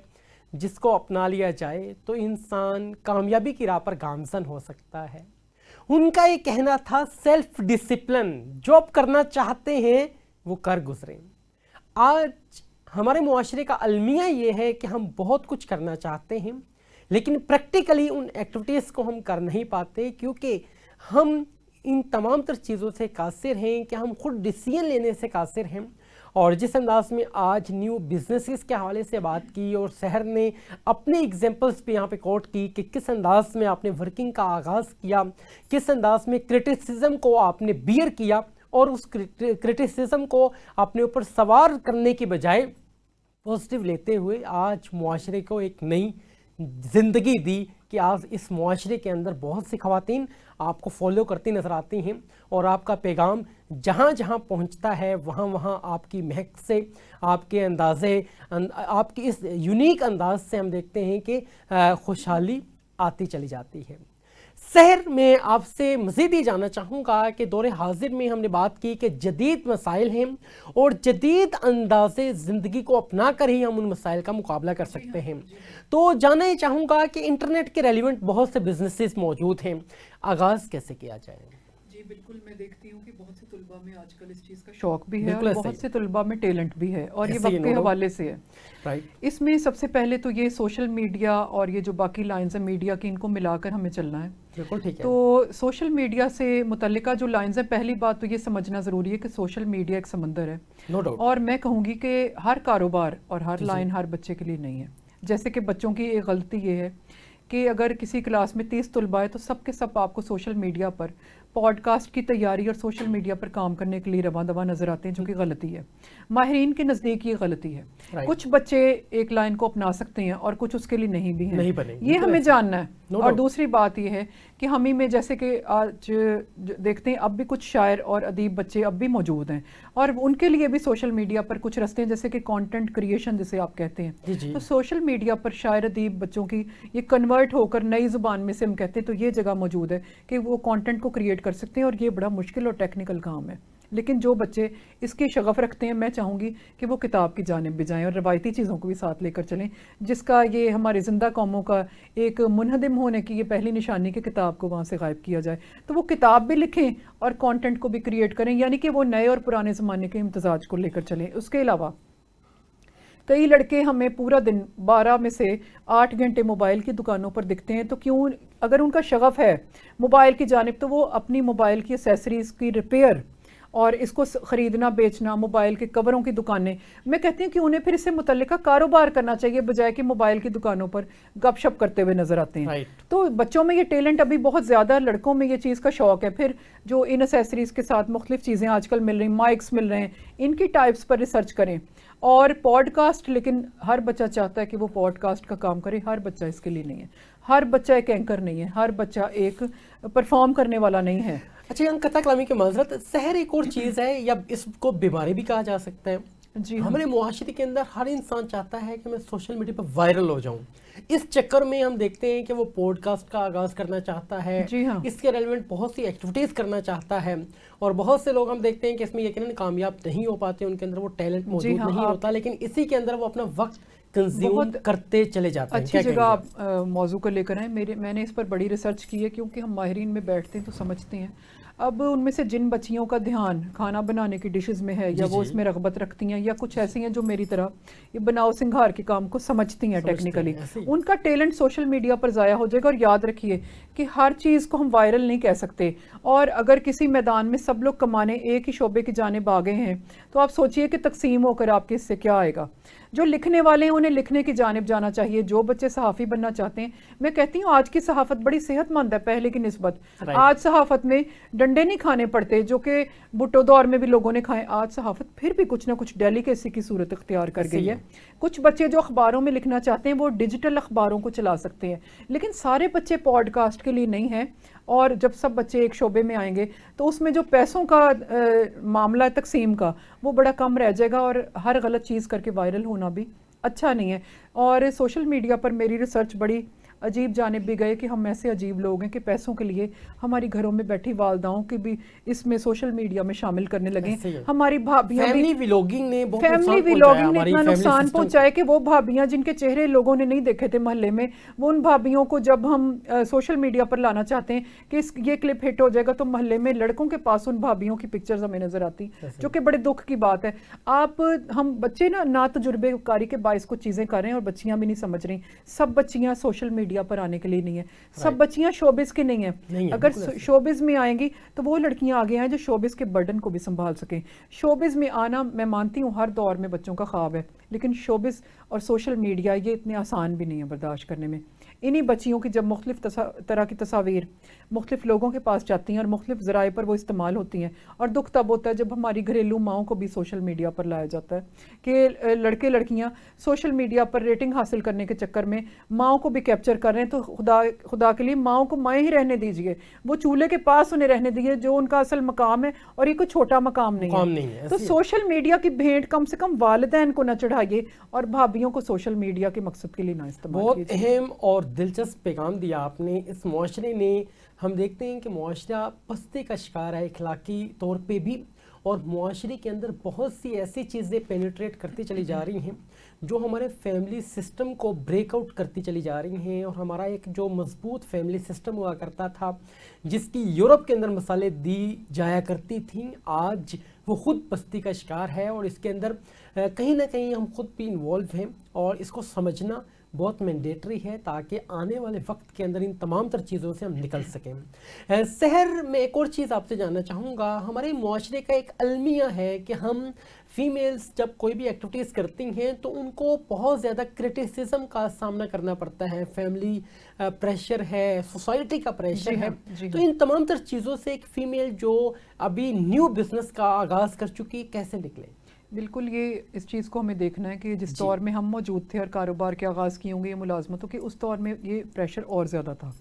جس کو اپنا لیا جائے تو انسان کامیابی کی راہ پر گامزن ہو سکتا ہے. ان کا یہ کہنا تھا سیلف ڈسپلن, جو آپ کرنا چاہتے ہیں وہ کر گزریں. آج ہمارے معاشرے کا المیہ یہ ہے کہ ہم بہت کچھ کرنا چاہتے ہیں لیکن پریکٹیکلی ان ایکٹیویٹیز کو ہم کر نہیں پاتے کیونکہ ہم ان تمام تر چیزوں سے قاصر ہیں کہ ہم خود ڈیسیژن لینے سے قاصر ہیں. اور جس انداز میں آج نیو بزنسز کے حوالے سے بات کی اور سحر نے اپنے ایگزامپلس پہ یہاں پہ کوٹ کی کہ کس انداز میں آپ نے ورکنگ کا آغاز کیا, کس انداز میں کرٹیسزم کو آپ نے بیئر کیا اور اس کرٹیسزم کو اپنے اوپر سوار کرنے کی بجائے پازیٹیو لیتے ہوئے آج معاشرے کو ایک نئی زندگی دی کہ آج اس معاشرے کے اندر بہت سی خواتین آپ کو فالو کرتی نظر آتی ہیں اور آپ کا پیغام جہاں جہاں پہنچتا ہے وہاں وہاں آپ کی مہک سے, آپ کے اندازے, آپ کی اس یونیک انداز سے ہم دیکھتے ہیں کہ خوشحالی آتی چلی جاتی ہے. سحر میں آپ سے مزید یہ جاننا چاہوں گا کہ دور حاضر میں ہم نے بات کی کہ جدید مسائل ہیں اور جدید انداز زندگی کو اپنا کر ہی ہم ان مسائل کا مقابلہ کر سکتے ہیں. تو جاننا یہ چاہوں گا کہ انٹرنیٹ کے ریلیونٹ بہت سے بزنسز موجود ہیں, آغاز کیسے کیا جائے؟ جی بالکل, میں دیکھتی ہوں کہ بہت سے طلباء میں آج کل اس چیز کا شوق بھی ہے اور بہت سے طلباء میں ٹیلنٹ بھی ہے اور یہ وقت کے حوالے سے ہے. اس میں سب سے پہلے تو یہ سوشل میڈیا اور یہ جو باقی لائنز ہیں میڈیا کی, ان کو ملا کر ہمیں چلنا ہے. تو سوشل میڈیا سے متعلقہ جو لائنز ہیں, پہلی بات تو یہ سمجھنا ضروری ہے کہ سوشل میڈیا ایک سمندر ہے اور میں کہوں گی کہ ہر کاروبار اور ہر لائن ہر بچے کے لیے نہیں ہے. جیسے کہ بچوں کی ایک غلطی یہ ہے کہ اگر کسی کلاس میں 30 طلباء ہے تو سب کے سب آپ کو سوشل میڈیا پر پوڈ کاسٹ کی تیاری اور سوشل میڈیا پر کام کرنے کے لیے رواں دواں نظر آتے ہیں، جو کہ غلطی ہے. ماہرین کے نزدیک یہ غلطی ہے. کچھ بچے ایک لائن کو اپنا سکتے ہیں اور کچھ اس کے لیے نہیں بھی ہیں، یہ ہمیں جاننا ہے. اور دوسری بات یہ ہے کہ ہم ہی میں جیسے کہ آج دیکھتے ہیں اب بھی کچھ شاعر اور ادیب بچے اب بھی موجود ہیں، اور ان کے لیے بھی سوشل میڈیا پر کچھ رستے ہیں، جیسے کہ کانٹینٹ کریشن جسے آپ کہتے ہیں. تو سوشل میڈیا پر شاعر ادیب بچوں کی یہ کنورٹ ہو کر نئی زبان میں سے ہم کہتے ہیں تو یہ جگہ موجود ہے کہ وہ کانٹینٹ کو کریٹ کر سکتے ہیں، اور یہ بڑا مشکل اور ٹیکنیکل کام ہے. لیکن جو بچے اس کی شغف رکھتے ہیں، میں چاہوں گی کہ وہ کتاب کی جانب بھی جائیں اور روایتی چیزوں کو بھی ساتھ لے کر چلیں، جس کا یہ ہمارے زندہ قوموں کا ایک منہدم ہونے کی یہ پہلی نشانی کہ کتاب کو وہاں سے غائب کیا جائے. تو وہ کتاب بھی لکھیں اور کانٹینٹ کو بھی کریٹ کریں، یعنی کہ وہ نئے اور پرانے زمانے کے امتزاج کو لے کر چلیں. اس کے علاوہ کئی لڑکے ہمیں پورا دن 12 میں سے 8 گھنٹے موبائل کی دکانوں پر دکھتے ہیں، تو کیوں اگر ان کا شغف ہے موبائل کی جانب تو وہ اپنی موبائل کی ایسیسریز کی ریپیئر اور اس کو خریدنا بیچنا، موبائل کے کوروں کی دکانیں، میں کہتی ہوں کہ انہیں پھر اس سے متعلقہ کاروبار کرنا چاہیے بجائے کہ موبائل کی دکانوں پر گپ شپ کرتے ہوئے نظر آتے ہیں. تو بچوں میں یہ ٹیلنٹ ابھی بہت زیادہ، لڑکوں میں یہ چیز کا شوق ہے. پھر جو ان ایسیسریز کے ساتھ مختلف چیزیں آج کل مل رہی ہیں، مائکس مل رہے ہیں، ان کی ٹائپس پر ریسرچ کریں. اور پوڈ کاسٹ، لیکن ہر بچہ چاہتا ہے کہ وہ پوڈ کاسٹ کا کام کرے، ہر بچہ اس کے لیے نہیں ہے. ہر بچہ ایک اینکر نہیں ہے، ہر بچہ ایک پرفارم کرنے والا نہیں ہے. اچھا قطع کلامی کی معذرت، سحر ایک اور چیز ہے یا اس کو بیماری بھی کہا جا سکتا ہے. جی ہمارے معاشرے کے اندر ہر انسان چاہتا ہے کہ میں سوشل میڈیا پر وائرل ہو جاؤں. اس چکر میں ہم دیکھتے ہیں کہ وہ پوڈ کاسٹ کا آغاز کرنا چاہتا ہے، جی ہاں، اس کے ریلیونٹ بہت سی ایکٹیویٹیز کرنا چاہتا ہے، اور بہت سے لوگ ہم دیکھتے ہیں کہ اس میں یقیناً کامیاب نہیں ہو پاتے، ان کے اندر وہ ٹیلنٹ موجود نہیں ہوتا، لیکن اسی کے اندر وہ اپنا وقت کنزیوم کرتے چلے جاتے ہیں. اچھی جگہ آپ موضوع کو لے کر آئیں. میں نے اس پر بڑی ریسرچ کی ہے، کیونکہ ہم ماہرین میں بیٹھتے ہیں تو سمجھتے ہیں. اب ان میں سے جن بچیوں کا دھیان کھانا بنانے کی ڈشز میں ہے، یا وہ اس میں رغبت رکھتی ہیں، یا کچھ ایسی ہیں جو میری طرح یہ بناؤ سنگھار کے کام کو سمجھتی ہیں ٹیکنیکلی، ان کا ٹیلنٹ سوشل میڈیا پر ضائع ہو جائے گا. اور یاد رکھیے کہ ہر چیز کو ہم وائرل نہیں کہہ سکتے، اور اگر کسی میدان میں سب لوگ کمانے ایک ہی شعبے کی جانب آگے ہیں تو آپ سوچئے کہ تقسیم ہو کر آپ کے اس سے کیا آئے گا. جو لکھنے والے ہیں انہیں لکھنے کی جانب جانا چاہیے. جو بچے صحافی بننا چاہتے ہیں، میں کہتی ہوں آج کی صحافت بڑی صحت مند ہے پہلے کی نسبت. آج صحافت میں ڈنڈے نہیں کھانے پڑتے جو کہ بھٹو دور میں بھی لوگوں نے کھائے. آج صحافت پھر بھی کچھ نہ کچھ ڈیلیکیسی کی صورت اختیار کر گئی ہے. کچھ بچے جو اخباروں میں لکھنا چاہتے ہیں وہ ڈیجیٹل اخباروں کو چلا سکتے ہیں، لیکن سارے بچے پوڈ کاسٹ کے لیے نہیں ہیں. اور جب سب بچے ایک شعبے میں آئیں گے تو اس میں جو پیسوں کا معاملہ تقسیم کا وہ بڑا کم رہ جائے گا، اور ہر غلط چیز کر کے وائرل ہونا بھی اچھا نہیں ہے. اور سوشل میڈیا پر میری ریسرچ بڑی عجیب جانب بھی گئے کہ ہم ایسے عجیب لوگ ہیں کہ پیسوں کے لیے ہماری گھروں میں بیٹھی والداؤں کی بھی اس میں سوشل میڈیا میں شامل کرنے لگے. ہماری بھابیاں فیملی ویلوگنگ نے اتنا نقصان پہنچایا کہ وہ بھابیاں جن کے چہرے لوگوں نے نہیں دیکھے تھے محلے میں، وہ ان بھابیوں کو جب ہم سوشل میڈیا پر لانا چاہتے ہیں کہ یہ کلپ ہٹ ہو جائے گا تو محلے میں لڑکوں کے پاس ان بھابیوں کی پکچرز ہمیں نظر آتی، جو کہ بڑے دکھ کی بات ہے. ہم بچے نا تجربے کاری کے باعث کچھ چیزیں کر رہے ہیں، اور بچیاں بھی نہیں سمجھ رہی. سب بچیاں سوشل میڈیا پر آنے کے لیے نہیں ہیں، سب بچیاں شوبز کے نہیں ہیں. اگر شوبز میں آئیں گی تو وہ لڑکیاں آگے ہیں جو شوبز کے برڈن کو بھی سنبھال سکیں. شوبز میں آنا میں مانتی ہوں ہر دور میں بچوں کا خواب ہے، لیکن شوبز اور سوشل میڈیا یہ اتنے آسان بھی نہیں ہے برداشت کرنے میں. انہی بچیوں کی جب مختلف طرح کی تصاویر مختلف لوگوں کے پاس جاتی ہیں اور مختلف ذرائع پر وہ استعمال ہوتی ہیں، اور دکھ تب ہوتا ہے جب ہماری گھریلو ماؤں کو بھی سوشل میڈیا پر لایا جاتا ہے کہ لڑکے لڑکیاں سوشل میڈیا پر ریٹنگ حاصل کرنے کے چکر میں ماؤں کو بھی کیپچر کر رہے ہیں. تو خدا کے لیے ماؤں کو مائیں ہی رہنے دیجئے، وہ چولہے کے پاس انہیں رہنے دیجئے جو ان کا اصل مقام ہے، اور یہ کوئی چھوٹا مقام نہیں ہے. تو سوشل میڈیا کی بھیٹ کم سے کم والدین کو نہ چڑھائیے، اور بھابیوں کو سوشل میڈیا کے مقصد کے لیے نہ استعمال کیجیے. بہت اہم اور دلچسپ پیغام دیا آپ نے. اس معاشرے نے ہم دیکھتے ہیں کہ معاشرہ پستی کا شکار ہے اخلاقی طور پہ بھی، اور معاشرے کے اندر بہت سی ایسی چیزیں پینیٹریٹ کرتی چلی جا رہی ہیں جو ہمارے فیملی سسٹم کو بریک آؤٹ کرتی چلی جا رہی ہیں. اور ہمارا ایک جو مضبوط فیملی سسٹم ہوا کرتا تھا، جس کی یورپ کے اندر مثالیں دی جایا کرتی تھیں، آج وہ خود پستی کا شکار ہے. اور اس کے اندر کہیں نہ کہیں ہم خود بھی انوالو ہیں، اور اس کو سمجھنا بہت مینڈیٹری ہے تاکہ آنے والے وقت کے اندر ان تمام تر چیزوں سے ہم نکل سکیں. سحر میں ایک اور چیز آپ سے جاننا چاہوں گا. ہمارے معاشرے کا ایک المیہ ہے کہ ہم فیمیلز جب کوئی بھی ایکٹیویٹیز کرتی ہیں تو ان کو بہت زیادہ کرٹیسزم کا سامنا کرنا پڑتا ہے, فیملی پریشر ہے, سوسائٹی کا پریشر ہے. تو ان تمام تر چیزوں سے ایک فیمیل جو ابھی نیو بزنس کا آغاز کر چکی کیسے نکلے؟ بالکل, یہ اس چیز کو ہمیں دیکھنا ہے کہ جس دور میں ہم موجود تھے اور کاروبار کے آغاز کیے ہوں گے ملازمتوں کے, اس دور میں یہ پریشر اور زیادہ تھا.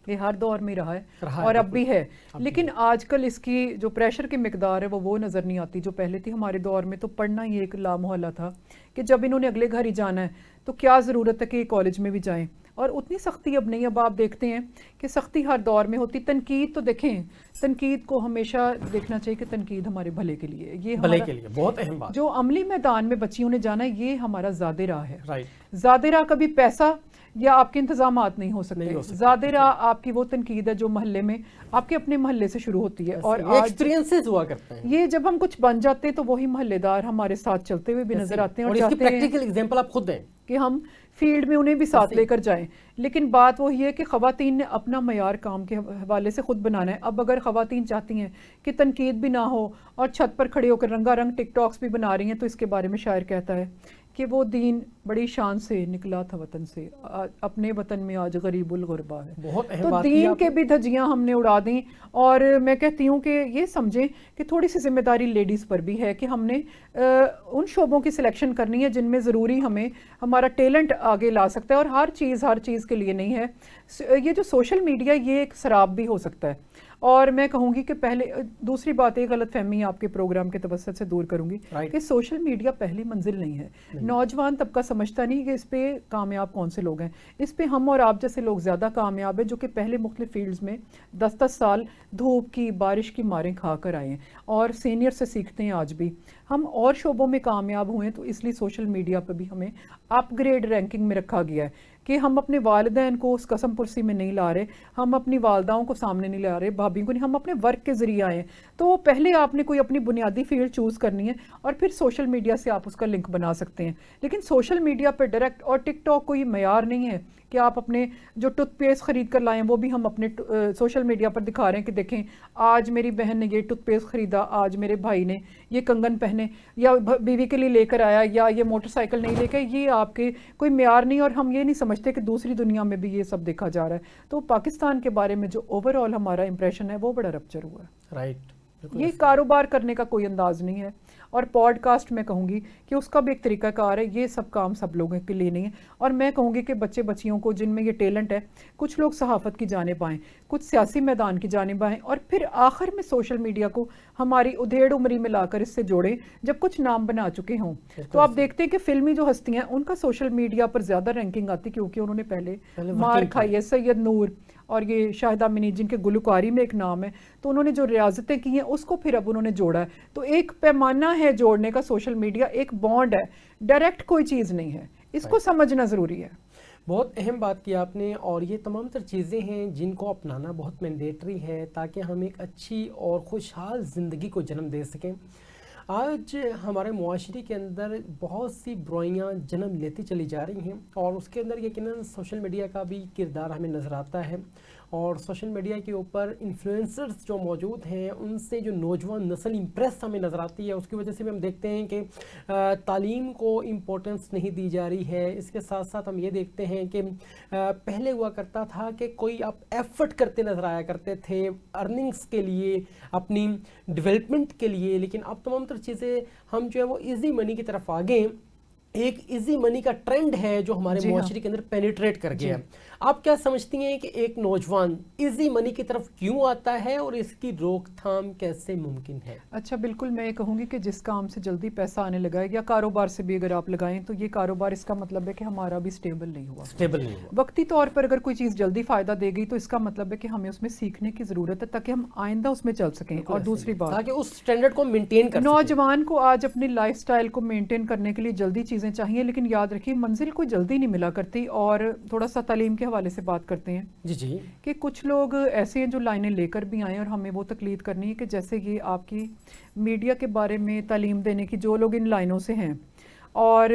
یہ ہر دور میں رہا ہے اور اب بھی ہے. لیکن آج کل اس کی جو پریشر کی مقدار ہے وہ نظر نہیں آتی جو پہلے تھی. ہمارے دور میں تو پڑھنا ہی ایک لامحالہ تھا کہ جب انہوں نے اگلے گھر ہی جانا ہے تو کیا ضرورت ہے کہ کالج میں بھی جائیں. اور اتنی سختی اب نہیں. اب آپ دیکھتے ہیں کہ سختی ہر دور میں ہوتی. تنقید تو دیکھیں, تنقید کو ہمیشہ دیکھنا چاہیے کہ تنقید ہمارے بھلے کے لیے, یہ بھلے کے لیے بہت اہم بات. جو عملی میدان میں بچیوں نے جانا ہے یہ ہمارا زیادہ راہ ہے. زیادہ راہ کبھی پیسہ یا آپ کے انتظامات نہیں ہو سکتے. زیادہ راہ آپ کی وہ تنقید ہے جو محلے میں آپ کے اپنے محلے سے شروع ہوتی ہے. اور ایکسپیرینسز ہوا کرتے ہیں. یہ جب ہم کچھ بن جاتے ہیں تو وہی محلے دار ہمارے ساتھ چلتے ہوئے بھی نظر آتے ہیں اور اس کی پریکٹیکل ایگزامپل آپ خود دیں کہ ہم فیلڈ میں انہیں بھی ساتھ لے کر جائیں. لیکن بات وہی ہے کہ خواتین نے اپنا معیار کام کے حوالے سے خود بنانا ہے. اب اگر خواتین چاہتی ہیں کہ تنقید بھی نہ ہو اور چھت پر کھڑے ہو کر رنگا رنگ ٹک ٹاکس بھی بنا رہی ہیں تو اس کے بارے میں شاعر کہتا ہے کہ وہ دین بڑی شان سے نکلا تھا وطن سے, اپنے وطن میں آج غریب الغربا ہے. تو دین کے بھی دھجیاں ہم نے اڑا دیں. اور میں کہتی ہوں کہ یہ سمجھیں کہ تھوڑی سی ذمہ داری لیڈیز پر بھی ہے کہ ہم نے ان شعبوں کی سلیکشن کرنی ہے جن میں ضروری ہمیں ہمارا ٹیلنٹ آگے لا سکتا ہے. اور ہر چیز کے لیے نہیں ہے. یہ جو سوشل میڈیا یہ ایک سراب بھی ہو سکتا ہے. اور میں کہوں گی کہ پہلے دوسری بات ایک غلط فہمی آپ کے پروگرام کے توسط سے دور کروں گی کہ سوشل میڈیا پہلی منزل نہیں ہے. نوجوان طبقہ سمجھتا نہیں کہ اس پہ کامیاب کون سے لوگ ہیں. اس پہ ہم اور آپ جیسے لوگ زیادہ کامیاب ہیں جو کہ پہلے مختلف فیلڈز میں 10-10 سال دھوپ کی بارش کی ماریں کھا کر آئے ہیں اور سینئر سے سیکھتے ہیں. آج بھی ہم اور شعبوں میں کامیاب ہوئے ہیں تو اس لیے سوشل میڈیا پہ بھی ہمیں اپ گریڈ رینکنگ میں رکھا گیا ہے کہ ہم اپنے والدین کو اس قسم پرسی میں نہیں لا رہے, ہم اپنی والداؤں کو سامنے نہیں لا رہے, بھابھی کو نہیں, ہم اپنے ورک کے ذریعے آئے ہیں. تو پہلے آپ نے کوئی اپنی بنیادی فیلڈ چوز کرنی ہے اور پھر سوشل میڈیا سے آپ اس کا لنک بنا سکتے ہیں. لیکن سوشل میڈیا پہ ڈائریکٹ اور ٹک ٹاک کوئی معیار نہیں ہے کہ آپ اپنے جو ٹوتھ پیسٹ خرید کر لائیں وہ بھی ہم اپنے سوشل میڈیا پر دکھا رہے ہیں کہ دیکھیں آج میری بہن نے یہ ٹوتھ پیسٹ خریدا, آج میرے بھائی نے یہ کنگن پہنے یا بیوی کے لیے لے کر آیا یا یہ موٹر سائیکل نہیں لے کے. یہ آپ کے کوئی معیار نہیں اور ہم یہ نہیں سمجھتے کہ دوسری دنیا میں بھی یہ سب دیکھا جا رہا ہے. تو پاکستان کے بارے میں جو اوور آل ہمارا امپریشن ہے وہ بڑا رپچر ہوا ہے. رائٹ. یہ کاروبار کرنے کا کوئی انداز نہیں ہے. اور پوڈ کاسٹ میں کہوں گی کہ اس کا بھی ایک طریقہ کار ہے. یہ سب کام سب لوگوں کے لیے نہیں ہے. اور میں کہوں گی کہ بچے بچیوں کو جن میں یہ ٹیلنٹ ہے, کچھ لوگ صحافت کی جانب آئیں, کچھ سیاسی میدان کی جانب آئیں اور پھر آخر میں سوشل میڈیا کو ہماری ادھیڑ عمری میں لا کر اس سے جوڑیں جب کچھ نام بنا چکے ہوں. تو آپ دیکھتے ہیں کہ فلمی جو ہستیاں ہیں ان کا سوشل میڈیا پر زیادہ رینکنگ آتی کیونکہ انہوں نے پہلے مار کھائی ہے. سید نور اور یہ شاہدہ منی جن کے گلوکاری میں ایک نام ہے تو انہوں نے جو ریاضتیں کی ہیں اس کو پھر اب انہوں نے جوڑا ہے. تو ایک پیمانہ ہے جوڑنے کا سوشل میڈیا, ایک بانڈ ہے, ڈائریکٹ کوئی چیز نہیں ہے. اس کو سمجھنا ضروری ہے. بہت اہم بات کی آپ نے. اور یہ تمام تر چیزیں ہیں جن کو اپنانا بہت مینڈیٹری ہے تاکہ ہم ایک اچھی اور خوشحال زندگی کو جنم دے سکیں. آج ہمارے معاشرے کے اندر بہت سی برائیاں جنم لیتی چلی جا رہی ہیں اور اس کے اندر یقیناً سوشل میڈیا کا بھی کردار ہمیں نظر آتا ہے. اور سوشل میڈیا کے اوپر انفلوئنسرز جو موجود ہیں ان سے جو نوجوان نسل امپریس ہمیں نظر آتی ہے, اس کی وجہ سے بھی ہم دیکھتے ہیں کہ تعلیم کو امپورٹنس نہیں دی جا رہی ہے. اس کے ساتھ ساتھ ہم یہ دیکھتے ہیں کہ پہلے ہوا کرتا تھا کہ کوئی آپ ایفرٹ کرتے نظر آیا کرتے تھے ارننگز کے لیے, اپنی ڈیولپمنٹ کے لیے, لیکن اب تمام تر چیزیں ہم جو ہے وہ ایزی منی کی طرف آگے. ایک ایزی منی کا ٹرینڈ ہے جو ہمارے معاشرے کے اندر پینیٹریٹ کر گیا ہے. آپ کیا سمجھتی ہیں کہ ایک نوجوان ایزی منی کی طرف کیوں آتا ہے اور اس کی روک تھام کیسے ممکن ہے؟ اچھا بالکل, میں کہوں گی کہ جس کام سے جلدی پیسہ آنے لگا ہے یا کاروبار سے بھی اگر آپ لگائیں تو یہ کاروبار اس کا مطلب ہے کہ ہمارا بھی سٹیبل نہیں ہوا. وقتی طور پر اگر کوئی چیز جلدی فائدہ دے گئی تو اس کا مطلب ہے کہ ہمیں اس میں سیکھنے کی ضرورت ہے تاکہ ہم آئندہ اس میں چل سکیں. اور دوسری بات تاکہ اس سٹینڈرڈ کو مینٹین کر سکیں. نوجوان کو آج اپنی لائف سٹائل کو مینٹین کرنے کے لیے جلدی چیزیں چاہیے, لیکن یاد رکھیے منزل کوئی جلدی نہیں ملا کرتی. اور تھوڑا سا تعلیم کے حوالے سے بات کرتے ہیں جی کہ کچھ لوگ ایسے ہیں جو لائنیں لے کر بھی آئیں اور ہمیں وہ تقلید کرنی ہے کہ جیسے یہ آپ کی میڈیا کے بارے میں تعلیم دینے کی جو لوگ ان لائنوں سے ہیں اور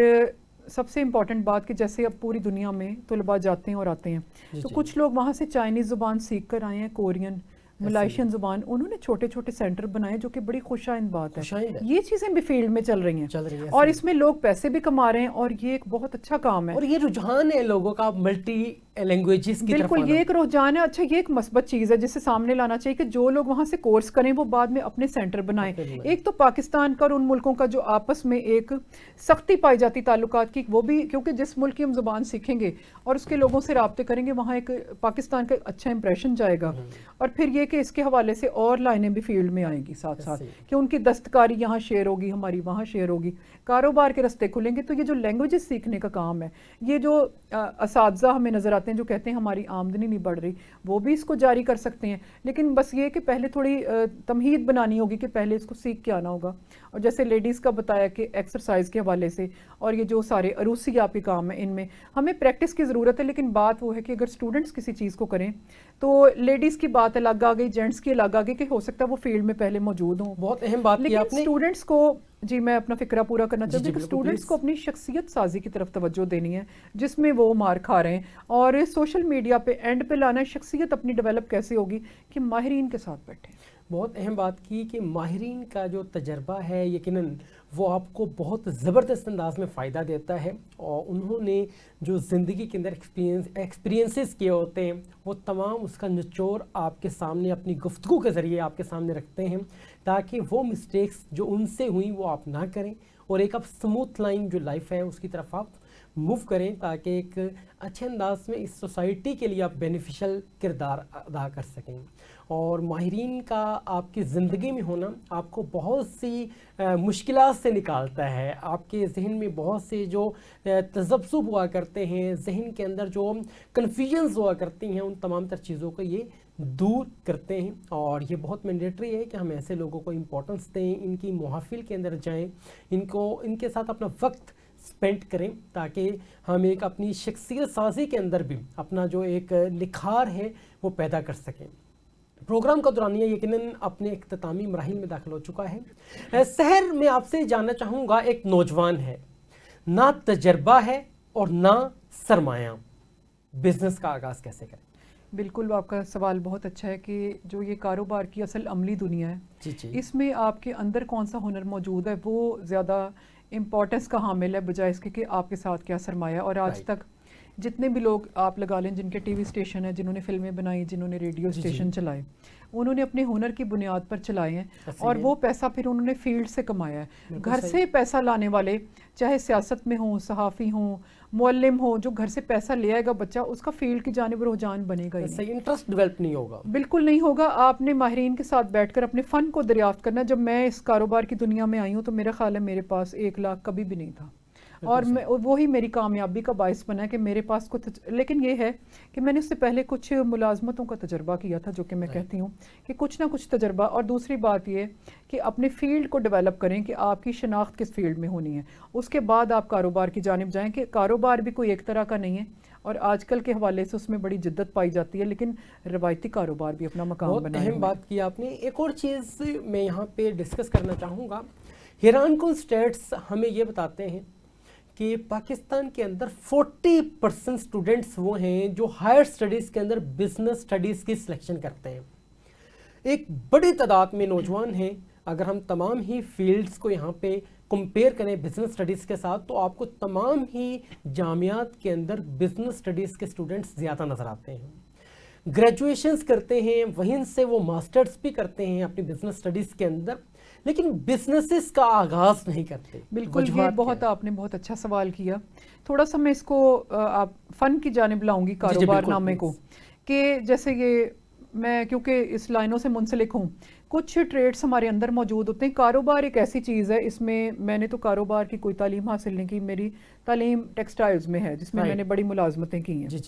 سب سے امپورٹنٹ بات کہ جیسے اب پوری دنیا میں طلباء جاتے ہیں اور آتے ہیں تو کچھ لوگ وہاں سے چائنیز زبان سیکھ کر آئے ہیں، کورین، ملائیشین زبان، انہوں نے چھوٹے چھوٹے سینٹر بنائے جو کہ بڑی خوش آئند بات ہے. یہ چیزیں بھی فیلڈ میں چل رہی ہیں اور اس میں لوگ پیسے بھی کما رہے ہیں اور یہ ایک بہت اچھا کام ہے اور یہ رجحان ہے لوگوں کا ملٹی لینگویجز کی طرف. بالکل یہ ایک رجحان ہے. اچھا یہ ایک مثبت چیز ہے جسے سامنے لانا چاہیے کہ جو لوگ وہاں سے کورس کریں وہ بعد میں اپنے سینٹر بنائیں. ایک تو پاکستان کا اور ان ملکوں کا جو آپس میں ایک سختی پائی جاتی تعلقات کی، وہ بھی کیونکہ جس ملک کی ہم زبان سیکھیں گے اور اس کے لوگوں سے رابطے کریں گے وہاں ایک پاکستان کا اچھا امپریشن جائے گا. اور پھر یہ کہ اس کے حوالے سے اور لائنیں بھی فیلڈ میں آئیں گی ساتھ ساتھ کہ ان کی دستکاری یہاں شیئر ہوگی، ہماری وہاں شیئر ہوگی، کاروبار کے رستے کھلیں گے. تو یہ جو لینگویجز سیکھنے کا کام ہے، یہ جو اساتذہ ہمیں نظر آتے ہیں جو کہتے ہیں ہماری آمدنی نہیں بڑھ رہی، وہ بھی اس کو جاری کر سکتے ہیں. لیکن بس یہ کہ پہلے تھوڑی تمہید بنانی ہوگی کہ پہلے اس کو سیکھ کے آنا ہوگا. اور جیسے لیڈیز کا بتایا کہ ایکسرسائز کے حوالے سے اور یہ جو سارے عروسی آپ کے کام ہیں ان میں ہمیں پریکٹس کی ضرورت ہے. لیکن بات وہ ہے کہ اگر اسٹوڈنٹس کسی چیز کو کریں تو لیڈیز کی بات الگ آ گئی، جینٹس کی الگ آ گئی کہ ہو سکتا ہے وہ فیلڈ میں پہلے موجود ہوں. بہت اہم بات کی آپ نے. اسٹوڈنٹس کو جی میں اپنا فکرہ پورا کرنا چاہتی ہوں کہ اسٹوڈنٹس کو اپنی شخصیت سازی کی طرف توجہ دینی ہے جس میں وہ مار کھا رہے ہیں، اور سوشل میڈیا پہ اینڈ پہ لانا ہے شخصیت اپنی ڈیولپ کیسے ہوگی کہ ماہرین کے ساتھ بیٹھیں. بہت اہم بات کی کہ ماہرین کا جو تجربہ ہے یقیناً وہ آپ کو بہت زبردست انداز میں فائدہ دیتا ہے، اور انہوں نے جو زندگی کے اندر ایکسپیرینسز کیے ہوتے ہیں وہ تمام اس کا نچوڑ آپ کے سامنے اپنی گفتگو کے ذریعے آپ کے سامنے رکھتے ہیں تاکہ وہ مسٹیکس جو ان سے ہوئیں وہ آپ نہ کریں اور ایک اب سموتھ لائن جو لائف ہے اس کی طرف آپ موو کریں تاکہ ایک اچھے انداز میں اس سوسائٹی کے لیے آپ بینیفیشل کردار ادا کر سکیں. اور ماہرین کا آپ کی زندگی میں ہونا آپ کو بہت سی مشکلات سے نکالتا ہے. آپ کے ذہن میں بہت سے جو تذبذب ہوا کرتے ہیں، ذہن کے اندر جو کنفیوژنز ہوا کرتی ہیں، ان تمام تر چیزوں کو یہ دور کرتے ہیں. اور یہ بہت مینڈیٹری ہے کہ ہم ایسے لوگوں کو امپورٹنس دیں، ان کی محافل کے اندر جائیں، ان کے ساتھ اپنا وقت سپینڈ کریں تاکہ ہم ایک اپنی شخصیت سازی کے اندر بھی اپنا جو ایک نکھار ہے وہ پیدا کر سکیں. پروگرام کا دورانیہ یقیناً اپنے اختتامی مراحل میں داخل ہو چکا ہے. سحر میں آپ سے جاننا چاہوں گا، ایک نوجوان ہے، نہ تجربہ ہے اور نہ سرمایہ، بزنس کا آغاز کیسے کریں؟ بالکل آپ کا سوال بہت اچھا ہے کہ جو یہ کاروبار کی اصل عملی دنیا ہے اس میں آپ کے اندر کون سا ہنر موجود ہے وہ زیادہ امپورٹنس کا حامل ہے بجائے اس کے کہ آپ کے ساتھ کیا سرمایہ. اور آج تک جتنے بھی لوگ آپ لگا لیں جن کے ٹی وی اسٹیشن ہیں، جنہوں نے فلمیں بنائی، جنہوں نے ریڈیو اسٹیشن چلائے، انہوں نے اپنے ہنر کی بنیاد پر چلائے ہیں اور وہ پیسہ پھر انہوں نے فیلڈ سے کمایا ہے. گھر سے پیسہ لانے والے چاہے سیاست میں ہوں، صحافی ہوں، معلم ہوں، جو گھر سے پیسہ لے آئے گا بچہ اس کا فیلڈ کی جانب رجحان بنے گا ہی نہیں، انٹرسٹ ڈیولپ نہیں ہوگا، بالکل نہیں ہوگا. آپ نے ماہرین کے ساتھ بیٹھ کر اپنے فن کو دریافت کرنا. جب میں اس کاروبار کی دنیا میں آئی ہوں تو میرا خیال ہے میرے پاس 1 لاکھ کبھی بھی نہیں تھا، اور وہی میری کامیابی کا باعث بنا ہے کہ میرے پاس لیکن یہ ہے کہ میں نے اس سے پہلے کچھ ملازمتوں کا تجربہ کیا تھا جو کہ میں کہتی ہوں کہ کچھ نہ کچھ تجربہ. اور دوسری بات یہ کہ اپنے فیلڈ کو ڈیولپ کریں کہ آپ کی شناخت کس فیلڈ میں ہونی ہے، اس کے بعد آپ کاروبار کی جانب جائیں کہ کاروبار بھی کوئی ایک طرح کا نہیں ہے اور آج کل کے حوالے سے اس میں بڑی جدت پائی جاتی ہے، لیکن روایتی کاروبار بھی اپنا مقام بنائے. بہت اہم بات کی آپ نے. ایک اور چیز میں یہاں پہ ڈسکس کرنا چاہوں گا. حیران کن اسٹیٹس ہمیں یہ بتاتے ہیں کہ پاکستان کے اندر 40% اسٹوڈنٹس وہ ہیں جو ہائر اسٹڈیز کے اندر بزنس اسٹڈیز کی سلیکشن کرتے ہیں. ایک بڑی تعداد میں نوجوان ہیں. اگر ہم تمام ہی فیلڈز کو یہاں پہ کمپیئر کریں بزنس اسٹڈیز کے ساتھ تو آپ کو تمام ہی جامعات کے اندر بزنس اسٹڈیز کے اسٹوڈنٹس زیادہ نظر آتے ہیں. گریجویشنز کرتے ہیں، وہیں سے وہ ماسٹرز بھی کرتے ہیں اپنی بزنس اسٹڈیز کے اندر، لیکن بزنسز کا آغاز نہیں کرتے. بالکل یہ بہت آپ نے بہت اچھا سوال کیا. تھوڑا سا میں اس کو آپ فن کی جانب لاؤں گی کاروبار نامے کو، کہ جیسے یہ میں کیونکہ اس لائنوں سے منسلک ہوں، کچھ ٹریڈس ہمارے اندر موجود ہوتے ہیں. کاروبار ایک ایسی چیز ہے، اس میں نے تو کاروبار کی کوئی تعلیم حاصل نہیں کی، میری تعلیم ٹیکسٹائلز میں ہے جس میں نے بڑی ملازمتیں کی ہیں.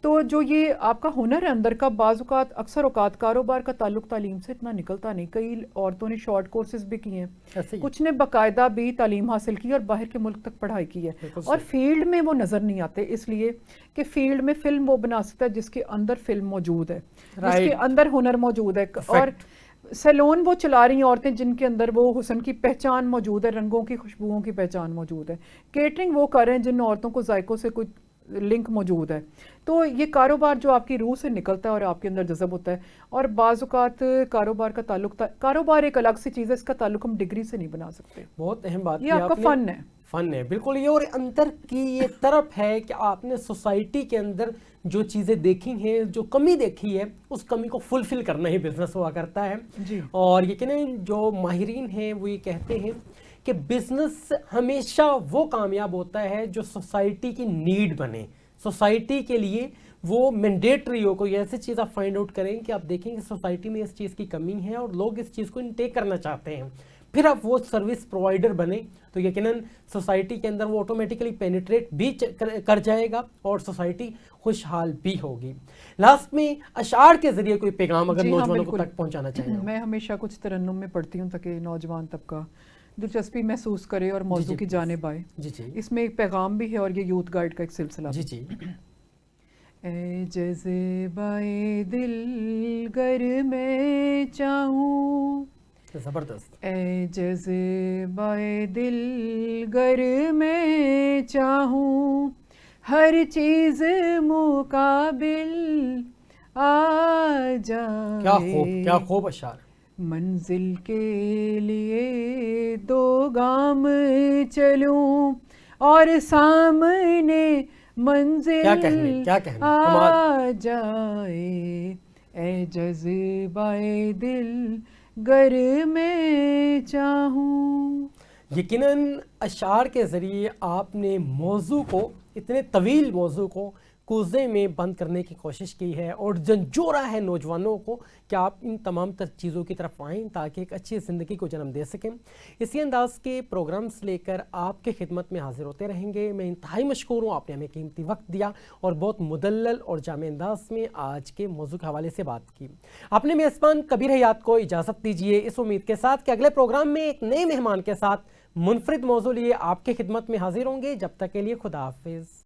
تو جو یہ آپ کا ہنر ہے اندر کا، بعض اوقات اکثر اوقات کاروبار کا تعلق تعلیم سے اتنا نکلتا نہیں. کئی عورتوں نے شارٹ کورسز بھی کیے ہیں، کچھ نے باقاعدہ بھی تعلیم حاصل کی اور باہر کے ملک تک پڑھائی کی ہے، اور فیلڈ میں وہ نظر نہیں آتے اس لیے کہ فیلڈ میں فلم وہ بنا سکتا ہے جس کے اندر فلم موجود ہے، جس کے اندر ہنر موجود ہے. اور سیلون وہ چلا رہی ہیں عورتیں جن کے اندر وہ حسن کی پہچان موجود ہے، رنگوں کی خوشبوؤں کی پہچان موجود ہے. کیٹرنگ وہ کر رہے ہیں جن عورتوں کو ذائقوں سے کوئی لنک موجود ہے. تو یہ کاروبار جو آپ کی روح سے نکلتا ہے اور آپ کے اندر جذب ہوتا ہے. اور بعض اوقات کاروبار کا تعلق، کاروبار ایک الگ سی چیز ہے، اس کا تعلق ہم ڈگری سے نہیں بنا سکتے. بہت اہم بات یہ آپ کا فن ہے. فن ہے بالکل. یہ اور اندر کی یہ طرف ہے کہ آپ نے سوسائٹی کے اندر جو چیزیں دیکھی ہیں، جو کمی دیکھی ہے، اس کمی کو فلفل کرنا ہی بزنس ہوا کرتا ہے. جی. اور یقیناً جو ماہرین ہیں وہ یہ کہتے ہیں کہ بزنس ہمیشہ وہ کامیاب ہوتا ہے جو سوسائٹی کی نیڈ بنے، سوسائٹی کے لیے وہ مینڈیٹری ہو. کوئی ایسی چیز آپ فائنڈ آؤٹ کریں کہ آپ دیکھیں کہ سوسائٹی میں اس چیز کی کمی ہے اور لوگ اس چیز کو انٹیک کرنا چاہتے ہیں، پھر آپ وہ سروس پرووائڈر بنے تو یقیناً سوسائٹی کے اندر وہ آٹومیٹیکلی پینیٹریٹ بھی کر جائے گا اور سوسائٹی خوشحال بھی ہوگی. لاسٹ میں اشعار کے ذریعے کوئی پیغام اگر نوجوانوں کو تک پہنچانا چاہیں. میں ہمیشہ کچھ ترنم میں پڑھتی ہوں تاکہ نوجوان طبقہ دلچسپی محسوس کرے اور موضوع کی جانب آئے. اس میں ایک پیغام بھی ہے اور یہ یوتھ گائیڈ کا ایک سلسلہ. جی. اے جذبۂ دل گر میں چاہوں، زبردست. اے جذبۂ دل گر میں چاہوں، ہر چیز مقابل آ جائے. کیا خوب اشعار. منزل کے لیے 2 گام چلوں اور سامنے منزل آ جائے. اے جذبۂ دل گر میں چاہوں. یقیناً اشعار کے ذریعے آپ نے موضوع کو، اتنے طویل موضوع کو کوزے میں بند کرنے کی کوشش کی ہے اور جھنجھوڑا ہے نوجوانوں کو کہ آپ ان تمام تر چیزوں کی طرف آئیں تاکہ ایک اچھی زندگی کو جنم دے سکیں. اسی انداز کے پروگرامز لے کر آپ کے خدمت میں حاضر ہوتے رہیں گے. میں انتہائی مشکور ہوں، آپ نے ہمیں قیمتی وقت دیا اور بہت مدلل اور جامع انداز میں آج کے موضوع کے حوالے سے بات کی. آپ نے میزبان کبیر حیات کو اجازت دیجیے اس امید کے ساتھ کہ اگلے پروگرام میں ایک نئے مہمان کے ساتھ منفرد موضوع لیے آپ کے خدمت میں حاضر ہوں گے. جب تک کے لیے خدا حافظ.